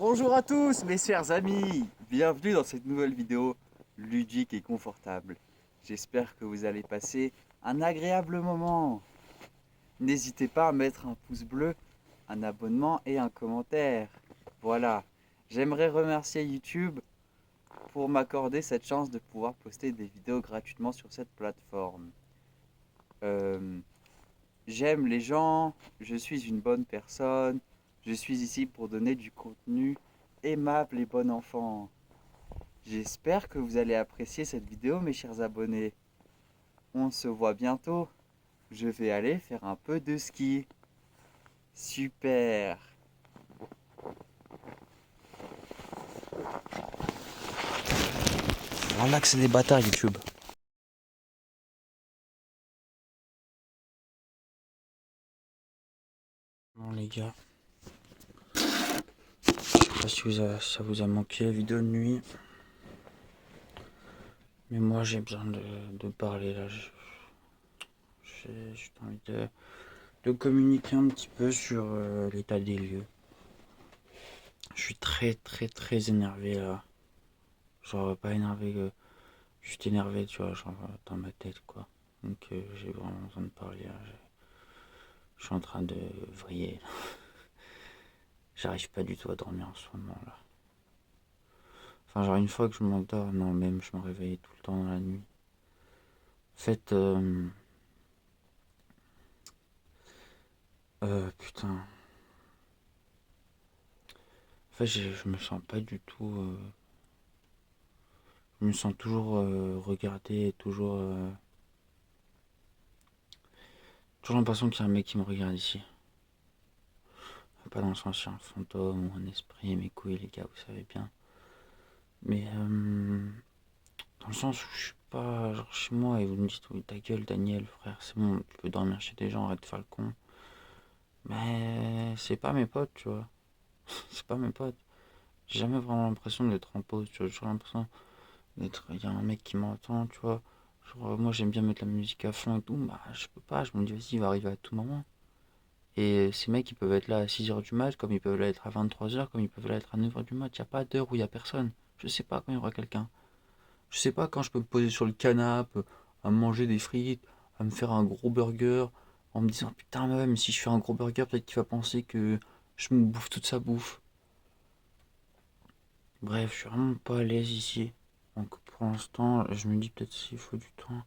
Bonjour à tous mes chers amis, bienvenue dans cette nouvelle vidéo ludique et confortable. J'espère que vous allez passer un agréable moment. N'hésitez pas à mettre un pouce bleu, un abonnement et un commentaire. Voilà, j'aimerais remercier YouTube pour m'accorder cette chance de pouvoir poster des vidéos gratuitement sur cette plateforme. Euh, J'aime les gens, je suis une bonne personne, je suis ici pour donner du contenu aimable et bon enfant. J'espère que vous allez apprécier cette vidéo, mes chers abonnés. On se voit bientôt. Je vais aller faire un peu de ski. Super. Voilà que c'est des bâtards YouTube. Bon les gars, je sais pas si ça vous a manqué la vidéo de nuit. Mais moi j'ai besoin de parler là. J'ai juste envie de communiquer un petit peu sur l'état des lieux. Je suis très énervé là. Genre pas énervé, juste énervé tu vois, genre dans ma tête quoi. Donc j'ai vraiment besoin de parler là. Je suis en train de vriller. J'arrive pas du tout à dormir en ce moment là. Enfin, genre une fois que je m'endors, non, même je me réveille tout le temps dans la nuit. En fait, putain. En fait, je me sens pas du tout. Je me sens toujours regardé, toujours l'impression qu'il y a un mec qui me regarde ici. Pas dans le sens, il y a un fantôme ou un esprit, mes couilles, les gars, vous savez bien. Mais dans le sens où je suis pas genre chez moi et vous me dites, oui, ta gueule, Daniel, frère, c'est bon, tu peux dormir chez des gens, arrête de faire le con. Mais c'est pas mes potes, tu vois. C'est pas mes potes. J'ai jamais vraiment l'impression d'être en pause, tu vois. J'ai toujours l'impression d'être. Il y a un mec qui m'entend, tu vois. Genre, moi j'aime bien mettre la musique à fond et tout. Bah, je peux pas. Je me dis, vas-y, il va arriver à tout moment. Et ces mecs, ils peuvent être là à 6 heures du mat, comme ils peuvent l'être à 23 heures, comme ils peuvent l'être à 9 heures du mat. Il n'y a pas d'heure où il y a personne. Je sais pas quand il y aura quelqu'un. Je sais pas quand je peux me poser sur le canapé, à manger des frites, à me faire un gros burger, en me disant, putain, même si je fais un gros burger, peut-être qu'il va penser que je me bouffe toute sa bouffe. Bref, je suis vraiment pas à l'aise ici. Donc pour l'instant, je me dis peut-être s'il faut du temps.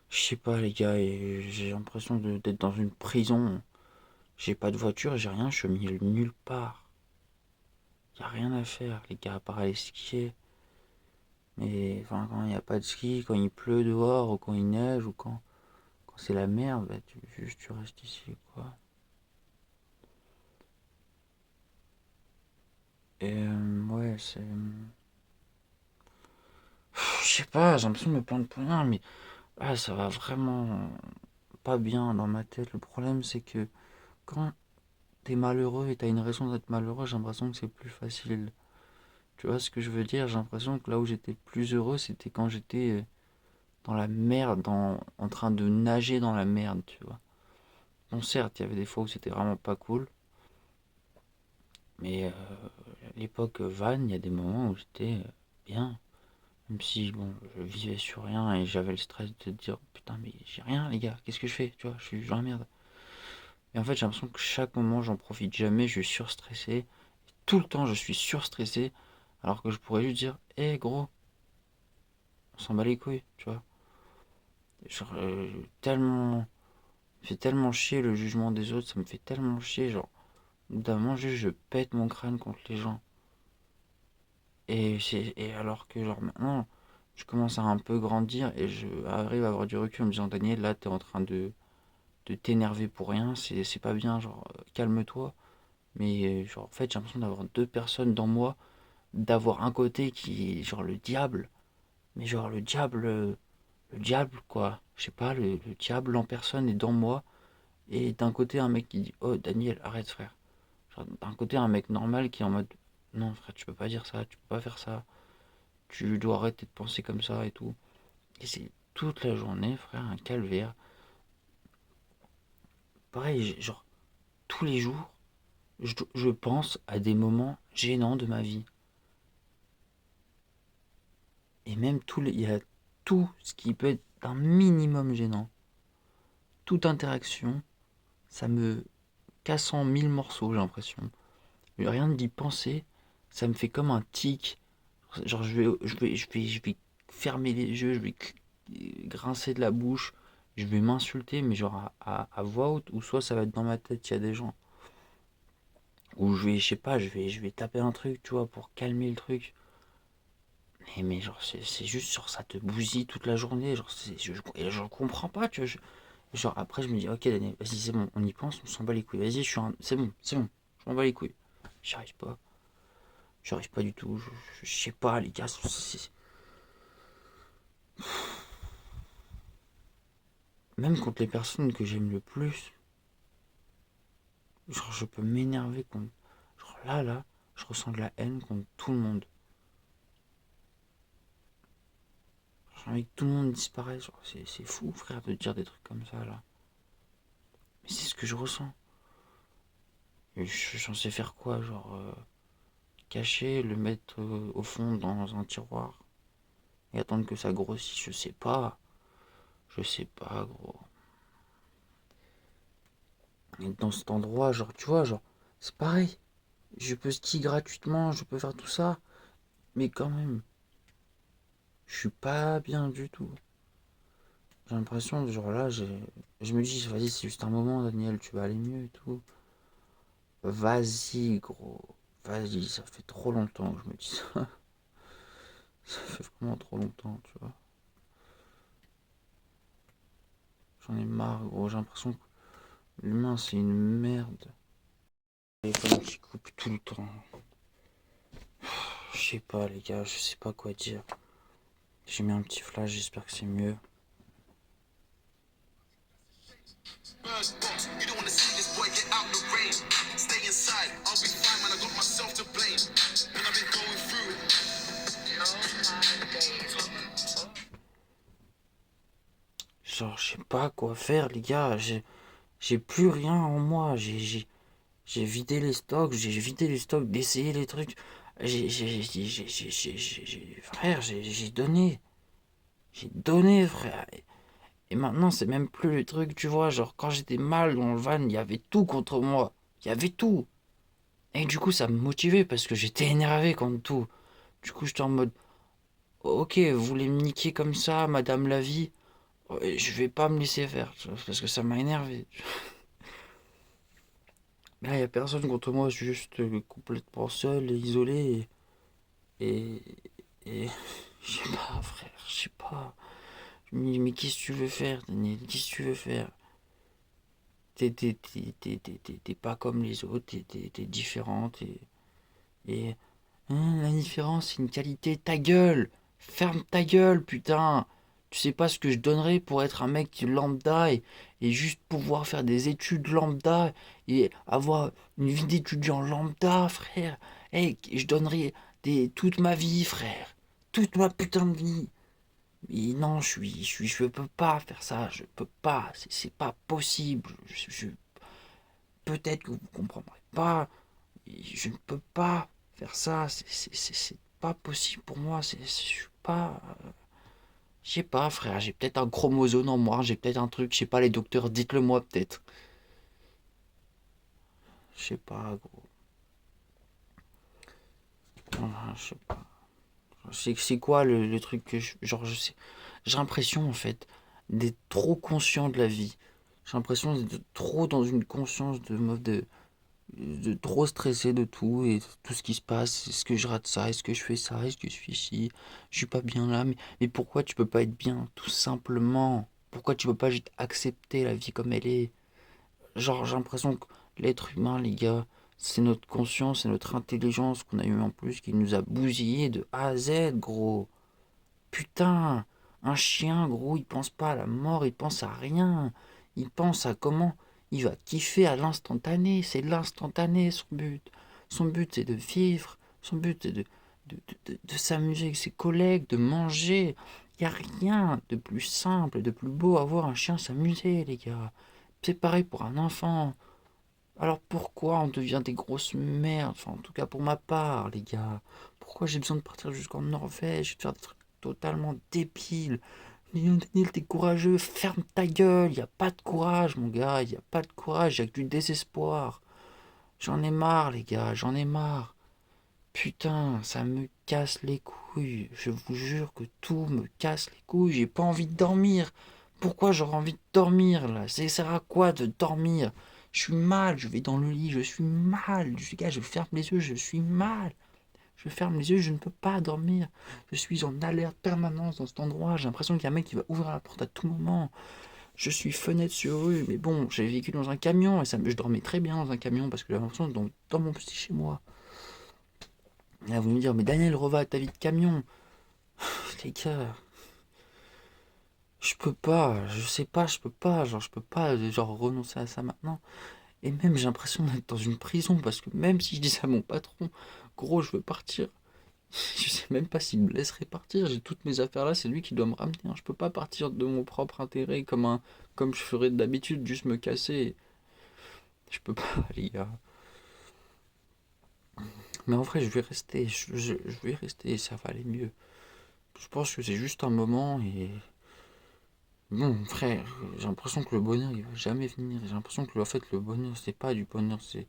Je sais pas les gars, et j'ai l'impression d'être dans une prison. J'ai pas de voiture, j'ai rien, je suis mis nulle part. Y a rien à faire les gars, à part aller skier. Mais enfin quand il y a pas de ski, quand il pleut dehors, ou quand il neige, ou quand c'est la merde, bah, juste tu restes ici quoi. Et ouais, c'est... Je sais pas, j'ai l'impression de me plaindre pour rien, mais là ça va vraiment pas bien dans ma tête. Le problème c'est que quand t'es malheureux et t'as une raison d'être malheureux, j'ai l'impression que c'est plus facile. Tu vois ce que je veux dire? J'ai l'impression que là où j'étais plus heureux, c'était quand j'étais dans la merde, en train de nager dans la merde, tu vois. Bon, certes, il y avait des fois où c'était vraiment pas cool, mais à l'époque van, il y a des moments où j'étais bien. Même si, bon, je vivais sur rien et j'avais le stress de dire, putain, mais j'ai rien, les gars, qu'est-ce que je fais? Tu vois, je suis dans la merde. Et en fait, j'ai l'impression que chaque moment, j'en profite jamais, je suis surstressé. Tout le temps, je suis surstressé, alors que je pourrais juste dire, hé gros, on s'en bat les couilles, tu vois. Genre, tellement, ça me fait tellement chier le jugement des autres, ça me fait tellement chier, genre, au bout d'un moment, juste, je pète mon crâne contre les gens. Et alors que, genre, maintenant, je commence à un peu grandir et je arrive à avoir du recul en me disant, Daniel, là, t'es en train de t'énerver pour rien, c'est pas bien, genre, calme-toi. Mais, genre, en fait, j'ai l'impression d'avoir deux personnes dans moi, d'avoir un côté qui est, genre, le diable. Mais genre le diable quoi, je sais pas, le diable en personne est dans moi. Et d'un côté un mec qui dit oh Daniel arrête frère. Genre, d'un côté un mec normal qui est en mode non frère tu peux pas dire ça, tu peux pas faire ça, tu dois arrêter de penser comme ça et tout. Et c'est toute la journée frère un calvaire. Pareil genre tous les jours je pense à des moments gênants de ma vie. Et même il y a tout ce qui peut être un minimum gênant. Toute interaction, ça me casse en mille morceaux, j'ai l'impression. Rien d'y penser, ça me fait comme un tic. Genre, je vais fermer les yeux, je vais grincer de la bouche, je vais m'insulter, mais genre à voix haute, ou soit ça va être dans ma tête, il y a des gens. Ou je sais pas, je vais taper un truc, tu vois, pour calmer le truc. Mais genre, c'est juste, genre, ça te bousille toute la journée. Genre, et je comprends pas, tu vois. Genre, après, je me dis, ok, Daniel, vas-y, c'est bon, on y pense, on s'en bat les couilles. Vas-y, c'est bon, je m'en bats les couilles. J'y arrive pas. J'y arrive pas du tout. Je sais pas, les gars. Même contre les personnes que j'aime le plus, genre, je peux m'énerver contre. Genre, là, je ressens de la haine contre tout le monde. J'ai envie que tout le monde disparaisse. Genre, c'est fou, frère, de dire des trucs comme ça, là. Mais c'est ce que je ressens. Et j'en sais faire quoi, genre, cacher, le mettre au fond dans un tiroir et attendre que ça grossisse, je sais pas. Je sais pas, gros. Et dans cet endroit, genre, tu vois, genre, c'est pareil. Je peux skier gratuitement, je peux faire tout ça, mais quand même, je suis pas bien du tout. J'ai l'impression de genre là, je me dis, vas-y, c'est juste un moment, Daniel, tu vas aller mieux et tout. Vas-y, gros. Vas-y, ça fait trop longtemps que je me dis ça. Ça fait vraiment trop longtemps, tu vois. J'en ai marre, gros. J'ai l'impression que l'humain, c'est une merde. Les téléphone qui coupe tout le temps. Je sais pas, les gars, je sais pas quoi dire. J'ai mis un petit flash, j'espère que c'est mieux. Genre, je sais pas quoi faire, les gars. J'ai plus rien en moi. J'ai vidé les stocks, j'ai vidé les stocks d'essayer les trucs. Frère, j'ai donné. J'ai donné, frère. Et maintenant, c'est même plus le truc, tu vois. Genre, quand j'étais mal dans le van, il y avait tout contre moi. Il y avait tout. Et du coup, ça me motivait parce que j'étais énervé contre tout. Du coup, j'étais en mode, ok, vous voulez me niquer comme ça, Madame la vie, je vais pas me laisser faire, tu vois, parce que ça m'a énervé. Là, il y a personne contre moi, je suis juste complètement seul et isolé. Et, et je sais pas, frère, je sais pas. Je me dis, mais qu'est-ce que tu veux faire, Daniel? Qu'est-ce que tu veux faire? T'es pas comme les autres, t'es différente. Et la différence, c'est une qualité. Ta gueule! Ferme ta gueule, putain! Tu sais pas ce que je donnerais pour être un mec lambda et juste pouvoir faire des études lambda et avoir une vie d'étudiant lambda, frère. Hey, je donnerais toute ma vie, frère. Toute ma putain de vie. Mais non, je peux pas faire ça. Je peux pas. C'est pas possible. Peut-être que vous comprendrez pas. Je ne peux pas faire ça. C'est pas possible pour moi. Je suis pas. Je sais pas, frère. J'ai peut-être un chromosome en moi. J'ai peut-être un truc. Je sais pas, les docteurs, dites-le moi peut-être. Je sais pas, gros. Je sais pas. C'est quoi le truc que je. Genre, je sais. J'ai l'impression, en fait, d'être trop conscient de la vie. J'ai l'impression d'être trop dans une conscience de mode de trop stresser de tout et tout ce qui se passe. Est-ce que je rate ça? Est-ce que je fais ça? Est-ce que je suis ici? Je suis pas bien là. Mais pourquoi tu peux pas être bien? Tout simplement. Pourquoi tu peux pas juste accepter la vie comme elle est? Genre, j'ai l'impression que l'être humain, les gars, c'est notre conscience, c'est notre intelligence qu'on a eu en plus qui nous a bousillé de A à Z, gros. Putain, un chien, gros, il pense pas à la mort, il pense à rien. Il pense à comment il va kiffer à l'instantané. C'est l'instantané, son but. Son but, c'est de vivre. Son but, c'est de s'amuser avec ses collègues, de manger. Il n'y a rien de plus simple, de plus beau à voir un chien s'amuser, les gars. C'est pareil pour un enfant. Alors pourquoi on devient des grosses merdes? Enfin, en tout cas pour ma part, les gars. Pourquoi j'ai besoin de partir jusqu'en Norvège et de faire des trucs totalement débiles? Neil, t'es courageux, ferme ta gueule. Y a pas de courage, mon gars. Y a pas de courage, y a que du désespoir. J'en ai marre, les gars, j'en ai marre. Putain, ça me casse les couilles. Je vous jure que tout me casse les couilles. J'ai pas envie de dormir. Pourquoi j'aurais envie de dormir là? Ça sert à quoi de dormir? Je suis mal, je vais dans le lit, je suis mal. Gars, je ferme les yeux, je suis mal. Je ferme les yeux, je ne peux pas dormir. Je suis en alerte permanente dans cet endroit. J'ai l'impression qu'il y a un mec qui va ouvrir la porte à tout moment. Je suis fenêtre sur rue, mais bon, j'ai vécu dans un camion et je dormais très bien dans un camion parce que j'avais l'impression d'être dans mon petit chez moi. Et là, vous me dire, mais Daniel, reva à ta vie de camion. Les gars, je peux pas, je sais pas, je peux pas, genre, je peux pas, genre, renoncer à ça maintenant. Et même, j'ai l'impression d'être dans une prison parce que même si je dis ça à mon patron, gros, je veux partir. Je sais même pas s'il me laisserait partir. J'ai toutes mes affaires là, c'est lui qui doit me ramener. Je peux pas partir de mon propre intérêt comme je ferais d'habitude, juste me casser. Je peux pas, les gars. Mais en vrai, je vais rester, je vais rester et ça va aller mieux. Je pense que c'est juste un moment et bon, frère, j'ai l'impression que le bonheur, il va jamais venir. J'ai l'impression que en fait, le bonheur, c'est pas du bonheur, c'est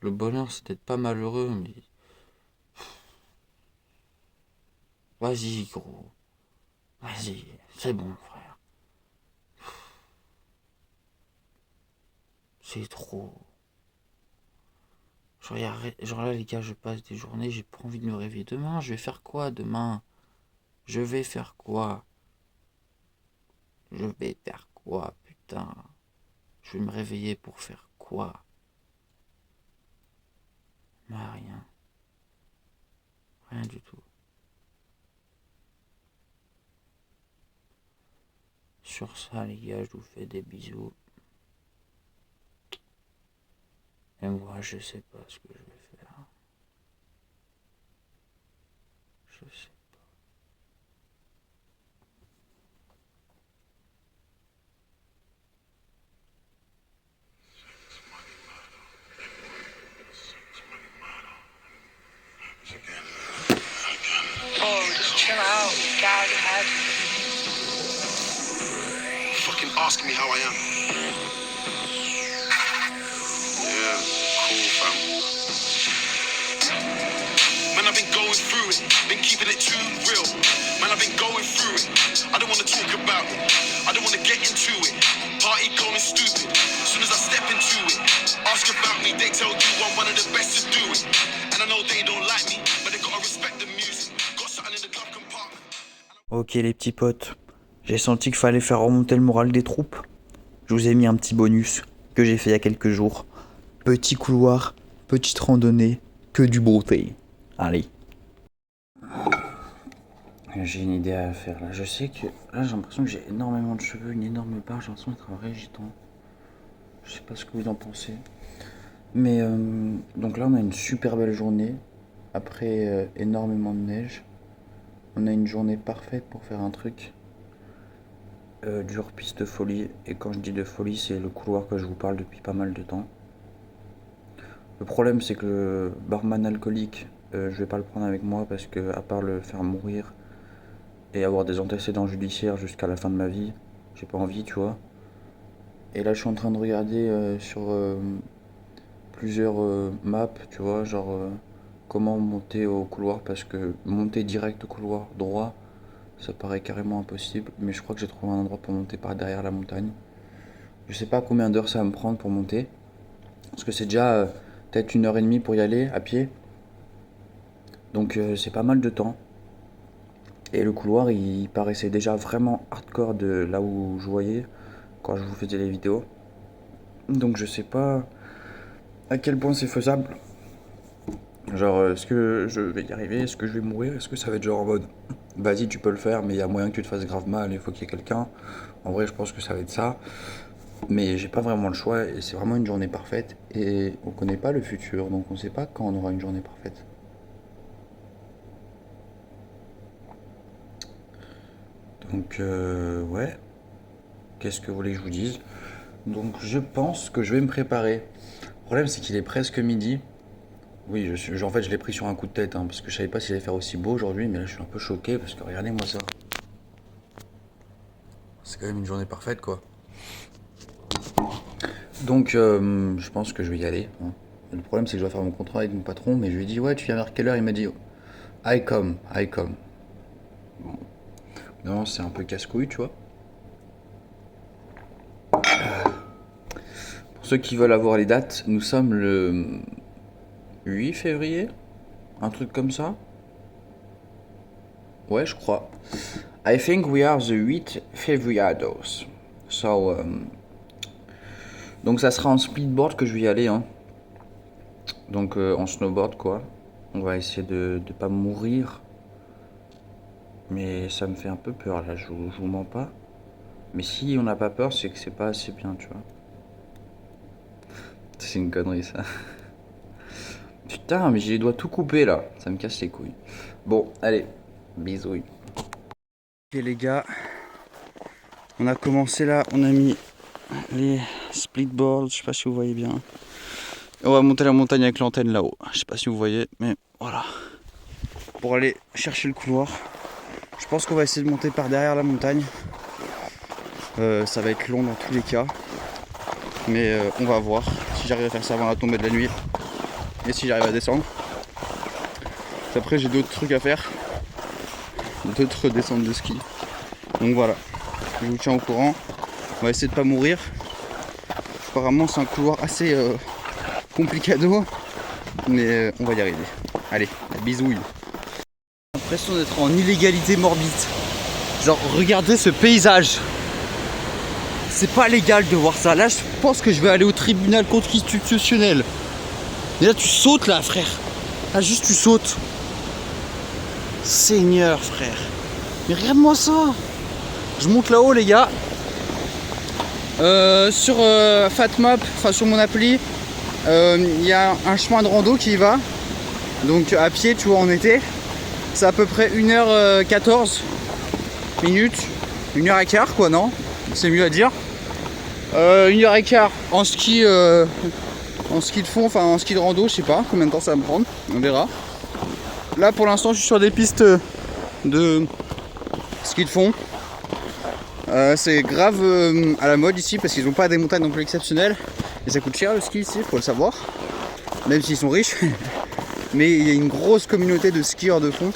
le bonheur, c'est d'être pas malheureux, mais vas-y, gros, vas-y, c'est bon, frère, c'est trop. Genre là, les gars, je passe des journées, j'ai pas envie de me réveiller demain. Je vais faire quoi demain? Je vais faire quoi? Je vais faire quoi, putain? Je vais me réveiller pour faire quoi? Bah, rien, rien du tout. Sur ça, les gars, je vous fais des bisous. Et moi, je sais pas ce que je vais faire. Je sais. Oh, just chill out. Get out of your head. Fucking asking me how I am. Yeah, cool, fam. Man, I've been going through it, been keeping it too real. Man, I've been going through it. I don't wanna talk about it. I don't wanna get into it. Party going stupid. As soon as I step into it, ask about me, they tell you I'm one of the best to do it. And I know they don't like me, but they gotta respect the music. Got something in the glove compartment. Ok les petits potes, j'ai senti qu'il fallait faire remonter le moral des troupes. Je vous ai mis un petit bonus que j'ai fait il y a quelques jours. Petit couloir, petite randonnée, que du beauté. Allez. J'ai une idée à faire là. Je sais que là j'ai l'impression que j'ai énormément de cheveux, une énorme barbe, j'ai l'impression d'être un vrai gitan. Je sais pas ce que vous en pensez. Mais donc là on a une super belle journée. Après énormément de neige. On a une journée parfaite pour faire un truc. Du hors-piste de folie. Et quand je dis de folie, c'est le couloir que je vous parle depuis pas mal de temps. Le problème, c'est que le barman alcoolique, je vais pas le prendre avec moi parce que, à part le faire mourir et avoir des antécédents judiciaires jusqu'à la fin de ma vie, j'ai pas envie, tu vois. Et là, je suis en train de regarder sur plusieurs maps, tu vois, genre comment monter au couloir parce que monter direct au couloir droit, ça paraît carrément impossible. Mais je crois que j'ai trouvé un endroit pour monter par derrière la montagne. Je sais pas combien d'heures ça va me prendre pour monter. Parce que c'est déjà peut-être 1 heure et demie pour y aller à pied. Donc c'est pas mal de temps. Et le couloir il paraissait déjà vraiment hardcore de là où je voyais quand je vous faisais les vidéos. Donc je sais pas à quel point c'est faisable. Genre est-ce que je vais y arriver? Est-ce que je vais mourir? Est-ce que ça va être genre en mode vas-y tu peux le faire mais il y a moyen que tu te fasses grave mal, il faut qu'il y ait quelqu'un. En vrai je pense que ça va être ça. Mais j'ai pas vraiment le choix et c'est vraiment une journée parfaite. Et on connaît pas le futur donc on sait pas quand on aura une journée parfaite. Donc ouais, qu'est-ce que vous voulez que je vous dise? Donc je pense que je vais me préparer Le problème, c'est qu'il est presque midi. Oui, en fait, je l'ai pris sur un coup de tête, hein, parce que je savais pas s'il allait faire aussi beau aujourd'hui, mais là, je suis un peu choqué, parce que regardez-moi ça. C'est quand même une journée parfaite, quoi. Donc, je pense que je vais y aller, hein. Le problème, c'est que je dois faire mon contrat avec mon patron, mais je lui ai dit, ouais, tu viens vers quelle heure? Il m'a dit, I come. Bon. Non, c'est un peu casse-couille, tu vois. Pour ceux qui veulent avoir les dates, nous sommes le 8 février, un truc comme ça. Ouais, je crois. I think we are the 8 Fevriados. So, donc ça sera en speedboard que je vais y aller, hein. Donc en snowboard, quoi. On va essayer de pas mourir. Mais ça me fait un peu peur, là, je vous mens pas. Mais si on n'a pas peur, c'est que c'est pas assez bien, tu vois. C'est une connerie, ça. Putain, mais j'ai les doigts tout coupés, là. Ça me casse les couilles. Bon, allez, bisous. Ok les gars, on a commencé là, on a mis les splitboards, je sais pas si vous voyez bien. Et on va monter la montagne avec l'antenne là-haut, je sais pas si vous voyez, mais voilà. Pour aller chercher le couloir, je pense qu'on va essayer de monter par derrière la montagne. Ça va être long dans tous les cas, mais on va voir si j'arrive à faire ça avant la tombée de la nuit et si j'arrive à descendre. Après j'ai d'autres trucs à faire, d'autres descentes de ski. Donc voilà, je vous tiens au courant. On va essayer de pas mourir. Apparemment c'est un couloir assez complicado, mais on va y arriver. Allez, bisouille. J'ai l'impression d'être en illégalité morbide. Genre regardez ce paysage. C'est pas légal de voir ça. Là je pense que je vais aller au tribunal constitutionnel. Et là tu sautes là frère. Là juste tu sautes. Seigneur frère. Mais regarde-moi ça. Je monte là-haut les gars. Sur Fatmap, enfin sur mon appli, il y a un chemin de rando qui y va. Donc à pied tu vois en été. C'est à peu près 1h14 minutes. 1h15 quoi non? C'est mieux à dire. 1h15 en ski de fond, enfin en ski de rando, je sais pas combien de temps ça va me prendre, on verra. Là pour l'instant je suis sur des pistes de ski de fond. C'est grave à la mode ici parce qu'ils n'ont pas des montagnes non plus exceptionnelles. Et ça coûte cher le ski ici, faut le savoir. Même s'ils sont riches. Mais il y a une grosse communauté de skieurs de fond.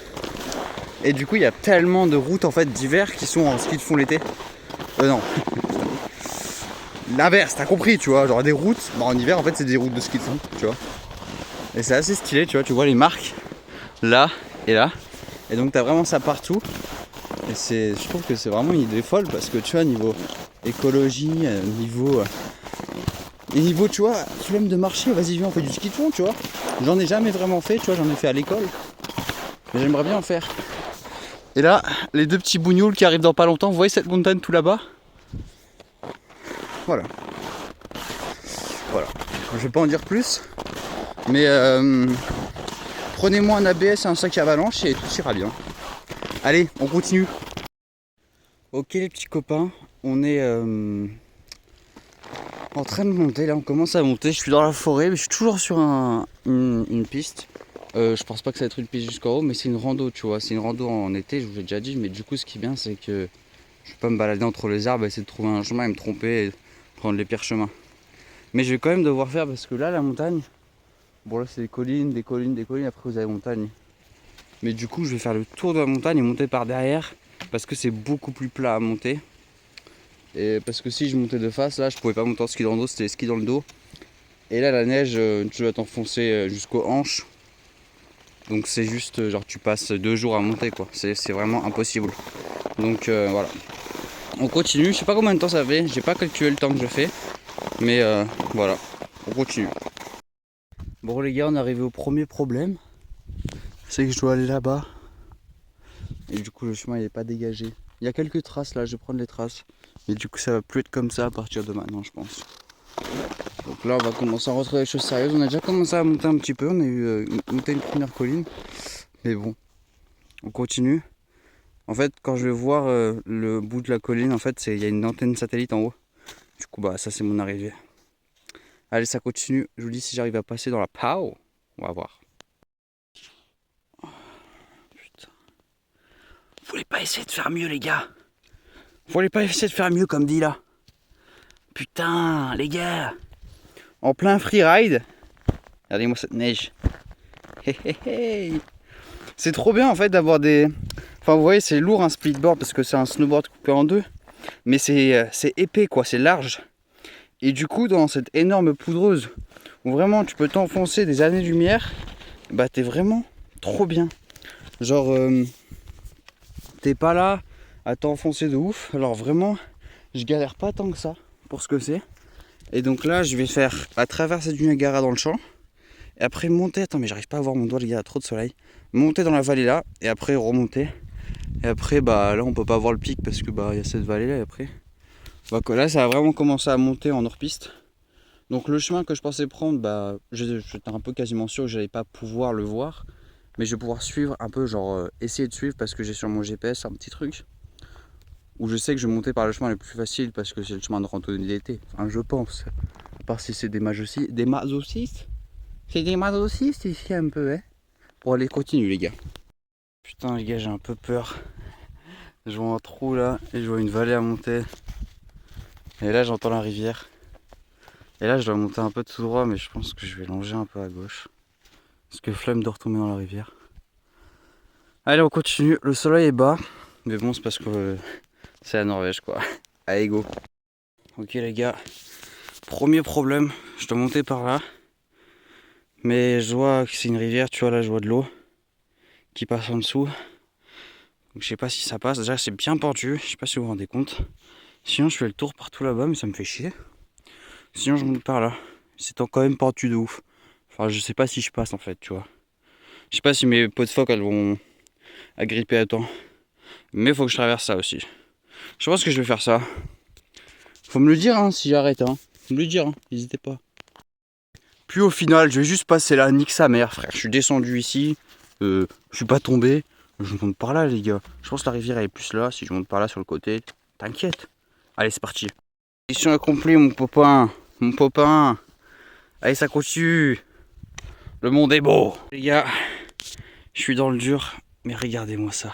Et du coup il y a tellement de routes en fait d'hiver qui sont en ski de fond l'été. Non. L'inverse, t'as compris, tu vois, genre des routes, bah en hiver en fait c'est des routes de ski de fond, tu vois. Et c'est assez stylé, tu vois les marques là et là. Et donc t'as vraiment ça partout. Et je trouve que c'est vraiment une idée folle parce que tu vois niveau écologie, niveau tu vois, flemme de marcher, vas-y viens on fait du ski de fond, tu vois. J'en ai jamais vraiment fait, tu vois, j'en ai fait à l'école. Mais j'aimerais bien en faire. Et là, les deux petits bougnoules qui arrivent dans pas longtemps, vous voyez cette montagne tout là-bas? Voilà. Je vais pas en dire plus. Mais prenez-moi un ABS et un sac avalanche et tout ira bien. Allez, on continue. Ok les petits copains, on est en train de monter. Là on commence à monter. Je suis dans la forêt, mais je suis toujours sur une piste. Je pense pas que ça va être une piste jusqu'en haut, mais c'est une rando, tu vois. C'est une rando en été, je vous l'ai déjà dit. Mais du coup, ce qui est bien, c'est que je vais pas me balader entre les arbres, essayer de trouver un chemin et me tromper et prendre les pires chemins. Mais je vais quand même devoir faire parce que là, la montagne, bon là c'est des collines, après vous avez la montagne. Mais du coup, je vais faire le tour de la montagne et monter par derrière parce que c'est beaucoup plus plat à monter. Et parce que si je montais de face, là, je pouvais pas monter en ski de rando, c'était les skis dans le dos. Et là, la neige, tu vas t'enfoncer jusqu'aux hanches. Donc c'est juste, genre tu passes 2 jours à monter quoi, c'est vraiment impossible. Donc voilà. On continue, je sais pas combien de temps ça fait, j'ai pas calculé le temps que je fais. Mais voilà, on continue. Bon les gars, on est arrivé au premier problème. C'est que je dois aller là-bas. Et du coup le chemin il est pas dégagé. Il y a quelques traces là, je vais prendre les traces. Mais du coup ça va plus être comme ça à partir de maintenant je pense. Donc là on va commencer à retrouver les choses sérieuses. On a déjà commencé à monter un petit peu, on a eu monté une première colline. Mais bon, on continue. En fait quand je vais voir le bout de la colline, en fait il y a une antenne satellite en haut. Du coup bah ça c'est mon arrivée. Allez, ça continue. Je vous dis si j'arrive à passer dans la PAO. On va voir. Putain. Vous voulez pas essayer de faire mieux, les gars? Vous voulez pas essayer de faire mieux, comme dit là? Putain, les gars. En plein freeride. Regardez-moi cette neige. C'est trop bien en fait d'avoir des... Enfin vous voyez c'est lourd un splitboard parce que c'est un snowboard coupé en deux. Mais c'est épais quoi, c'est large. Et du coup dans cette énorme poudreuse où vraiment tu peux t'enfoncer des années-lumière, bah t'es vraiment trop bien. Genre t'es pas là à t'enfoncer de ouf. Alors vraiment je galère pas tant que ça pour ce que c'est. Et donc là je vais faire à travers cette Niagara dans le champ. Et après monter, attends mais j'arrive pas à voir mon doigt les gars, il y a trop de soleil. Monter dans la vallée là, et après remonter. Et après bah là on peut pas voir le pic parce que bah il y a cette vallée là et après. Bah là ça a vraiment commencé à monter en hors-piste. Donc le chemin que je pensais prendre, bah j'étais un peu quasiment sûr que j'allais pas pouvoir le voir. Mais je vais pouvoir suivre un peu, genre essayer de suivre parce que j'ai sur mon GPS un petit truc. Où je sais que je vais monter par le chemin le plus facile parce que c'est le chemin de randonnée d'été. Enfin je pense. À part si c'est des masochistes. C'est des masochistes ici un peu, hein. Bon allez, continue les gars. Putain les gars, j'ai un peu peur. Je vois un trou là et je vois une vallée à monter. Et là j'entends la rivière. Et là je dois monter un peu tout droit mais je pense que je vais longer un peu à gauche. Parce que flemme de retomber dans la rivière. Allez on continue, le soleil est bas. Mais bon c'est parce que c'est la Norvège quoi. Allez go. Ok les gars, premier problème, je dois monter par là. Mais je vois que c'est une rivière, tu vois là je vois de l'eau qui passe en dessous. Donc je sais pas si ça passe, déjà c'est bien pentu, je sais pas si vous vous rendez compte. Sinon je fais le tour partout là-bas mais ça me fait chier. Sinon je monte par là, c'est quand même pentu de ouf. Enfin je sais pas si je passe en fait tu vois. Je sais pas si mes peaux de phoque elles vont agripper à temps. Mais faut que je traverse ça aussi. Je pense que je vais faire ça. Faut me le dire hein, si j'arrête hein. Faut me le dire hein, n'hésitez pas. Puis au final, je vais juste passer là, nique sa mère, frère. Je suis descendu ici, je suis pas tombé. Je monte par là, les gars. Je pense que la rivière elle est plus là. Si je monte par là sur le côté, t'inquiète. Allez, c'est parti. Mission accomplie, mon popin. Mon popin. Allez, ça continue. Le monde est beau. Les gars, je suis dans le dur, mais regardez-moi ça.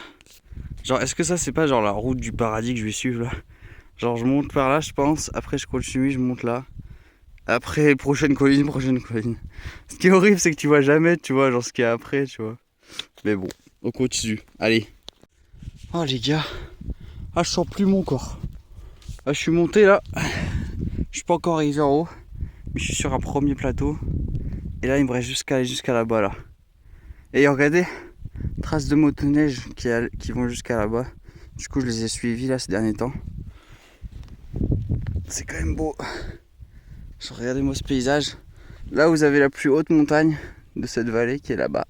Genre, est-ce que ça, c'est pas genre la route du paradis que je vais suivre là? Genre, je monte par là, je pense. Après, je continue, je monte là. Après, prochaine colline. Ce qui est horrible, c'est que tu vois jamais, tu vois, genre ce qu'il y a après, tu vois. Mais bon, on continue. Allez. Oh les gars. Ah, je sens plus mon corps. Ah, je suis monté là. Je suis pas encore arrivé en haut. Mais je suis sur un premier plateau. Et là, il me reste jusqu'à aller jusqu'à là-bas là. Et regardez, traces de motoneige qui vont jusqu'à là-bas. Du coup, je les ai suivis là ces derniers temps. C'est quand même beau. Regardez-moi ce paysage. Là vous avez la plus haute montagne de cette vallée qui est là-bas.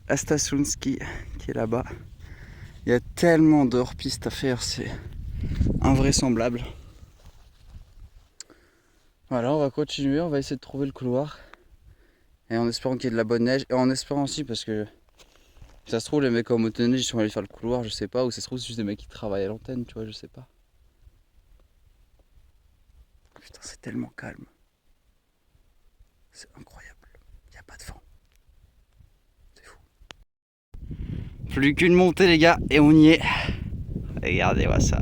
Astasunski qui est là-bas. Il y a tellement de hors-piste à faire, c'est invraisemblable. Voilà, on va continuer, on va essayer de trouver le couloir. Et en espérant qu'il y ait de la bonne neige. Et en espérant aussi parce que ça se trouve les mecs en motoneige ils sont allés faire le couloir, je sais pas. Ou ça se trouve c'est juste des mecs qui travaillent à l'antenne, tu vois, je sais pas. Putain, c'est tellement calme. C'est incroyable. Il n'y a pas de vent. C'est fou. Plus qu'une montée les gars et on y est. Regardez-moi ça.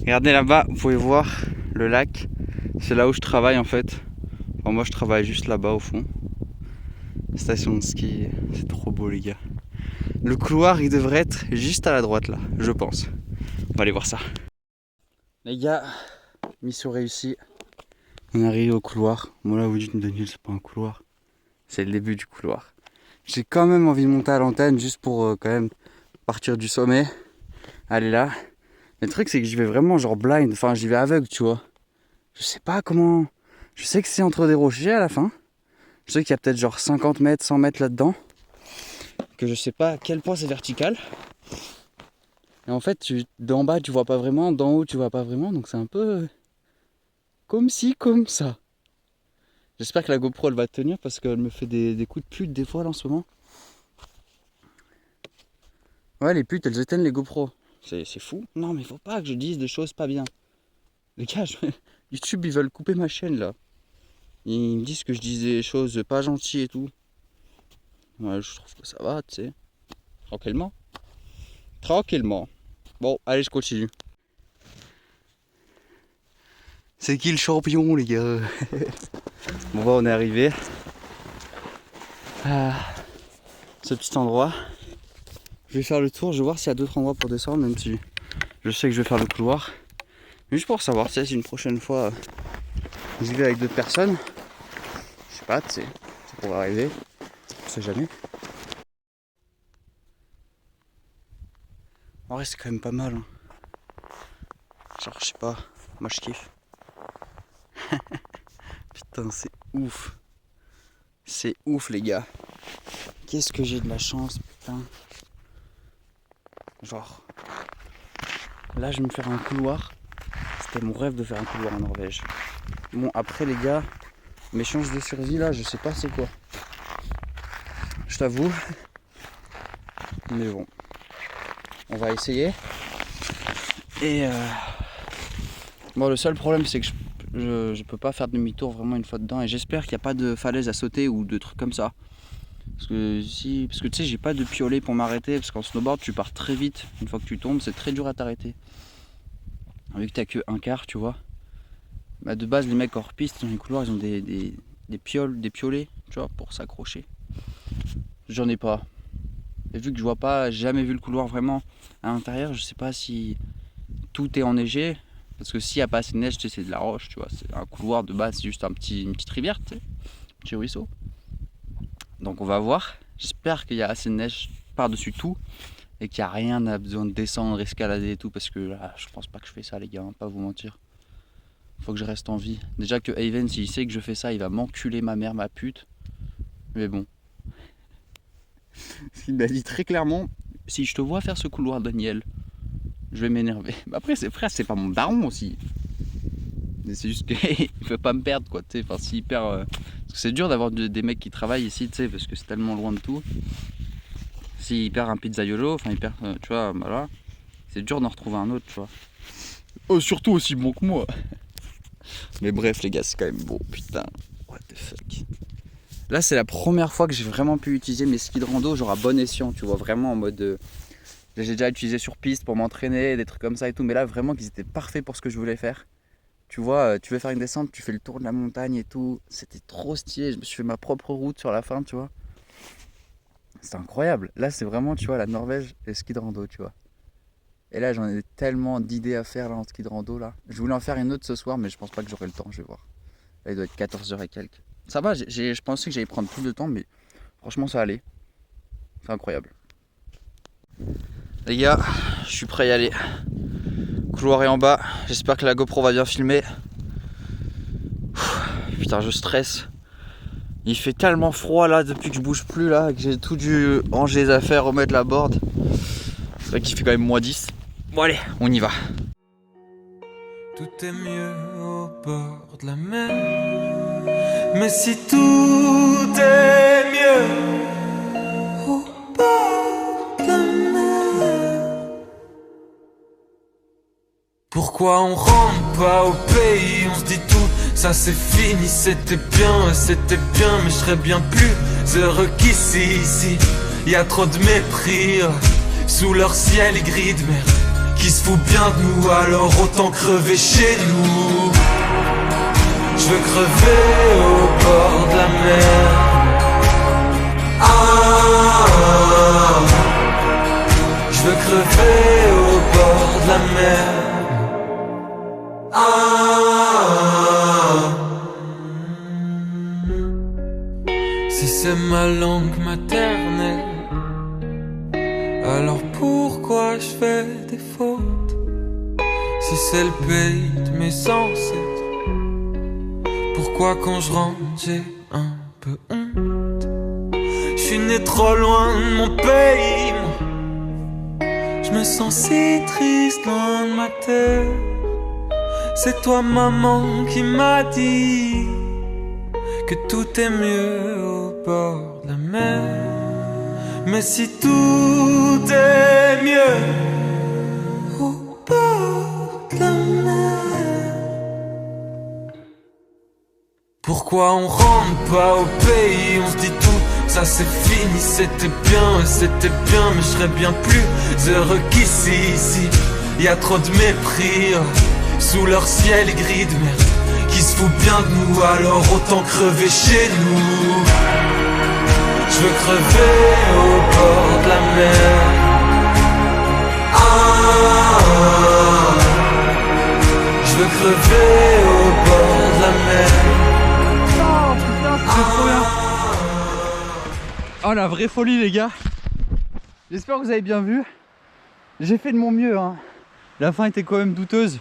Regardez là-bas, vous pouvez voir le lac. C'est là où je travaille en fait. Enfin, moi je travaille juste là-bas au fond. Station de ski, c'est trop beau les gars. Le couloir il devrait être juste à la droite là, je pense. On va aller voir ça. Les gars, mission réussie. On arrive au couloir. Moi là vous dites Daniel c'est pas un couloir. C'est le début du couloir. J'ai quand même envie de monter à l'antenne juste pour quand même partir du sommet. Aller là. Mais le truc c'est que j'y vais vraiment genre blind. Enfin j'y vais aveugle tu vois. Je sais pas comment. Je sais que c'est entre des rochers à la fin. Je sais qu'il y a peut-être genre 50 mètres, 100 mètres là-dedans. Que je sais pas à quel point c'est vertical. Et en fait d'en bas tu vois pas vraiment. D'en haut tu vois pas vraiment. Donc c'est un peu comme ci, comme ça. J'espère que la GoPro elle va tenir parce qu'elle me fait des coups de pute des fois là en ce moment. Ouais les putes elles éteignent les GoPro. C'est fou. Non mais faut pas que je dise des choses pas bien. Les gars, YouTube ils veulent couper ma chaîne là. Ils me disent que je dis des choses pas gentilles et tout. Ouais, je trouve que ça va, tu sais. Tranquillement. Tranquillement. Bon, allez, je continue. C'est qui le champion, les gars? Bon, bah, on est arrivé à ce petit endroit. Je vais faire le tour, je vais voir s'il y a d'autres endroits pour descendre, même si je sais que je vais faire le couloir. Juste pour savoir, tu sais, si une prochaine fois j'y vais avec d'autres personnes, je sais pas, tu sais, ça pourrait arriver, on sait jamais. En vrai, c'est quand même pas mal. Hein. Genre, je sais pas, moi je kiffe. Putain, c'est ouf. C'est ouf, les gars. Qu'est-ce que j'ai de la chance, putain. Genre, là, je vais me faire un couloir. C'était mon rêve de faire un couloir en Norvège. Bon, après, les gars, mes chances de survie, là, je sais pas c'est quoi. Je t'avoue. Mais bon, on va essayer. Et bon, le seul problème, c'est que je peux pas faire demi-tour vraiment une fois dedans. Et j'espère qu'il n'y a pas de falaise à sauter ou de trucs comme ça. Parce que tu sais, j'ai pas de piolet pour m'arrêter. Parce qu'en snowboard, tu pars très vite. Une fois que tu tombes, c'est très dur à t'arrêter. Vu que t'as que un quart, tu vois. Bah, de base, les mecs hors piste, dans les couloirs, ils ont des piolets, tu vois, pour s'accrocher. J'en ai pas. Et vu que je vois pas, j'ai jamais vu le couloir vraiment à l'intérieur, je sais pas si tout est enneigé. Parce que s'il n'y a pas assez de neige, tu sais, c'est de la roche, tu vois. C'est un couloir de base, c'est juste une petite rivière, tu sais, un petit ruisseau. Donc on va voir. J'espère qu'il y a assez de neige par-dessus tout et qu'il n'y a rien à besoin de descendre, escalader et tout. Parce que là, je pense pas que je fais ça, les gars, hein, pas vous mentir. Faut que je reste en vie. Déjà que Haven, s'il sait que je fais ça, il va m'enculer ma mère, ma pute. Mais bon. Il m'a dit très clairement, si je te vois faire ce couloir, Daniel, je vais m'énerver. Mais après, c'est pas mon daron aussi. Mais c'est juste qu'il peut pas me perdre, quoi. Tu sais, enfin, s'il perd. Parce que c'est dur d'avoir des mecs qui travaillent ici, tu sais, parce que c'est tellement loin de tout. S'il perd un pizzaiolo, enfin, il perd. Tu vois, voilà. C'est dur d'en retrouver un autre, tu vois. Oh, surtout aussi bon que moi. Mais bref, les gars, c'est quand même beau, putain. What the fuck. Là, c'est la première fois que j'ai vraiment pu utiliser mes skis de rando, genre à bon escient, tu vois, vraiment en mode. J'ai déjà utilisé sur piste pour m'entraîner, des trucs comme ça et tout, mais là, vraiment, qu'ils étaient parfaits pour ce que je voulais faire. Tu vois, tu veux faire une descente, tu fais le tour de la montagne et tout. C'était trop stylé. Je me suis fait ma propre route sur la fin, tu vois. C'est incroyable. Là, c'est vraiment, tu vois, la Norvège et le ski de rando, tu vois. Et là, j'en ai tellement d'idées à faire là en ski de rando là. Je voulais en faire une autre ce soir, mais je pense pas que j'aurai le temps, je vais voir. Là, il doit être 14h et quelques. Ça va, je pensais que j'allais prendre plus de temps, mais franchement, ça allait. C'est incroyable. Les gars, je suis prêt à y aller. Couloir est en bas. J'espère que la GoPro va bien filmer. Putain, je stresse. Il fait tellement froid là depuis que je bouge plus là, que j'ai tout dû ranger les affaires, remettre la board. C'est vrai qu'il fait quand même -10. Bon allez, on y va. Tout est mieux au bord de la mer. Mais si tout est mieux au bord de la mer, pourquoi on rentre pas au pays? On se dit tout, ça c'est fini, c'était bien, mais je serais bien plus heureux qu'ici, ici. Y a trop de mépris, sous leur ciel gris de mer, qui se fout bien de nous, alors autant crever chez nous. Je veux crever au bord de la mer. Je veux crever au bord de la mer. Si c'est ma langue maternelle, alors pourquoi je fais des fautes? Si c'est le pays de mes ancêtres, pourquoi quand je rentre j'ai un peu honte? Je suis né trop loin de mon pays, moi. Je me sens si triste loin de ma terre. C'est toi maman qui m'a dit que tout est mieux au bord de la mer. Mais si tout est mieux au bord de la mer, pourquoi Pourquoi on rentre pas au pays? On se dit tout, ça c'est fini, c'était bien, mais je serais bien plus heureux qu'ici, ici. Y a trop de mépris, sous leur ciel gris de merde, qui se fout bien de nous, alors autant crever chez nous. Je veux crever au bord de la mer. Je veux crever au bord de la mer. Oh la vraie folie les gars. J'espère que vous avez bien vu. J'ai fait de mon mieux hein. La fin était quand même douteuse.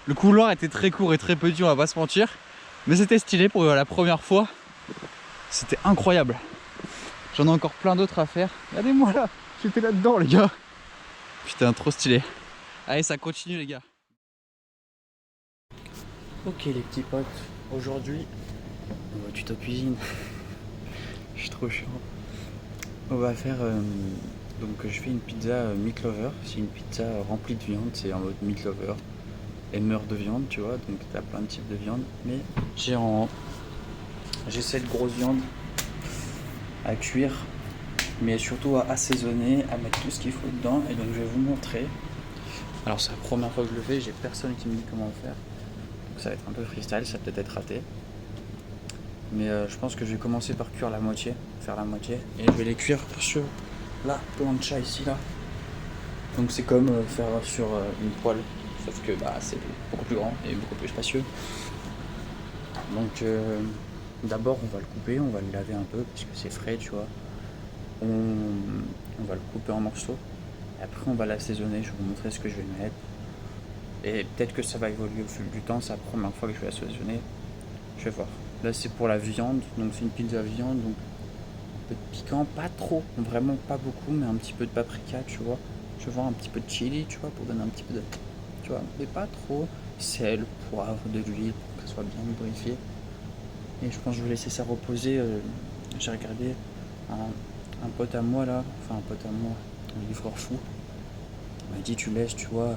Le couloir était très court et très petit, on va pas se mentir. Mais c'était stylé pour la première fois. C'était incroyable. J'en ai encore plein d'autres à faire. Regardez-moi là, j'étais là-dedans les gars. Putain, trop stylé. Allez, ça continue les gars. Ok les petits potes, aujourd'hui on va tuto cuisine. Je suis trop chiant. On va faire donc je fais une pizza meat lover. C'est une pizza remplie de viande, c'est en mode meat lover, aimeur de viande, tu vois. Donc t'as plein de types de viande, mais j'ai cette grosse viande à cuire, mais surtout à assaisonner, à mettre tout ce qu'il faut dedans. Et donc je vais vous montrer. Alors c'est la première fois que je le fais, j'ai personne qui me dit comment faire. Donc ça va être un peu freestyle, ça va peut-être être raté. Mais je pense que je vais commencer par cuire la moitié, faire la moitié, et je vais les cuire sur la plancha ici là. Donc c'est comme faire sur une poêle, sauf que bah, c'est beaucoup plus grand et beaucoup plus spacieux. Donc d'abord on va le couper, on va le laver un peu parce que c'est frais, tu vois. On va le couper en morceaux, et après on va l'assaisonner, je vais vous montrer ce que je vais mettre. Et peut-être que ça va évoluer au fil du temps, c'est la première fois que je vais assaisonner, je vais voir. Là c'est pour la viande, donc c'est une pizza viande, donc un peu de piquant, pas trop, vraiment pas beaucoup, mais un petit peu de paprika, tu vois. Je vais voir un petit peu de chili, tu vois, pour donner un petit peu de, tu vois, mais pas trop. Sel, poivre, de l'huile, pour que ça soit bien lubrifié. Et je pense que je vais laisser ça reposer. J'ai regardé un pote à moi là, enfin un pote à moi, un livreur fou, il m'a dit tu laisses, tu vois,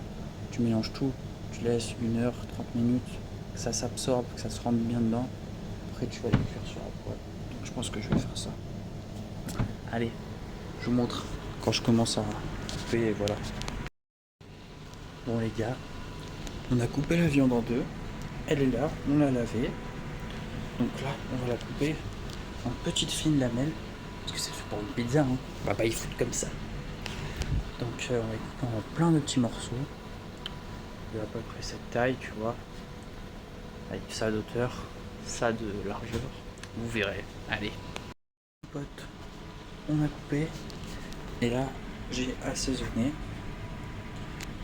tu mélanges tout, tu laisses 1 heure, 30 minutes, que ça s'absorbe, que ça se rentre bien dedans. Après tu vas les cuire sur la poêle. Donc je pense que je vais faire ça. Allez, je vous montre quand je commence à couper, et voilà. Bon les gars, on a coupé la viande en deux. Elle est là, on l'a lavée. Donc là, on va la couper en petites fines lamelles. Parce que c'est fait pour une pizza, hein. On va pas y foutre comme ça. Donc on va y couper en plein de petits morceaux. De à peu près cette taille, tu vois. Avec ça d'auteur, ça de largeur. Vous verrez. Allez. Potes, on a coupé. Et là, j'ai assaisonné.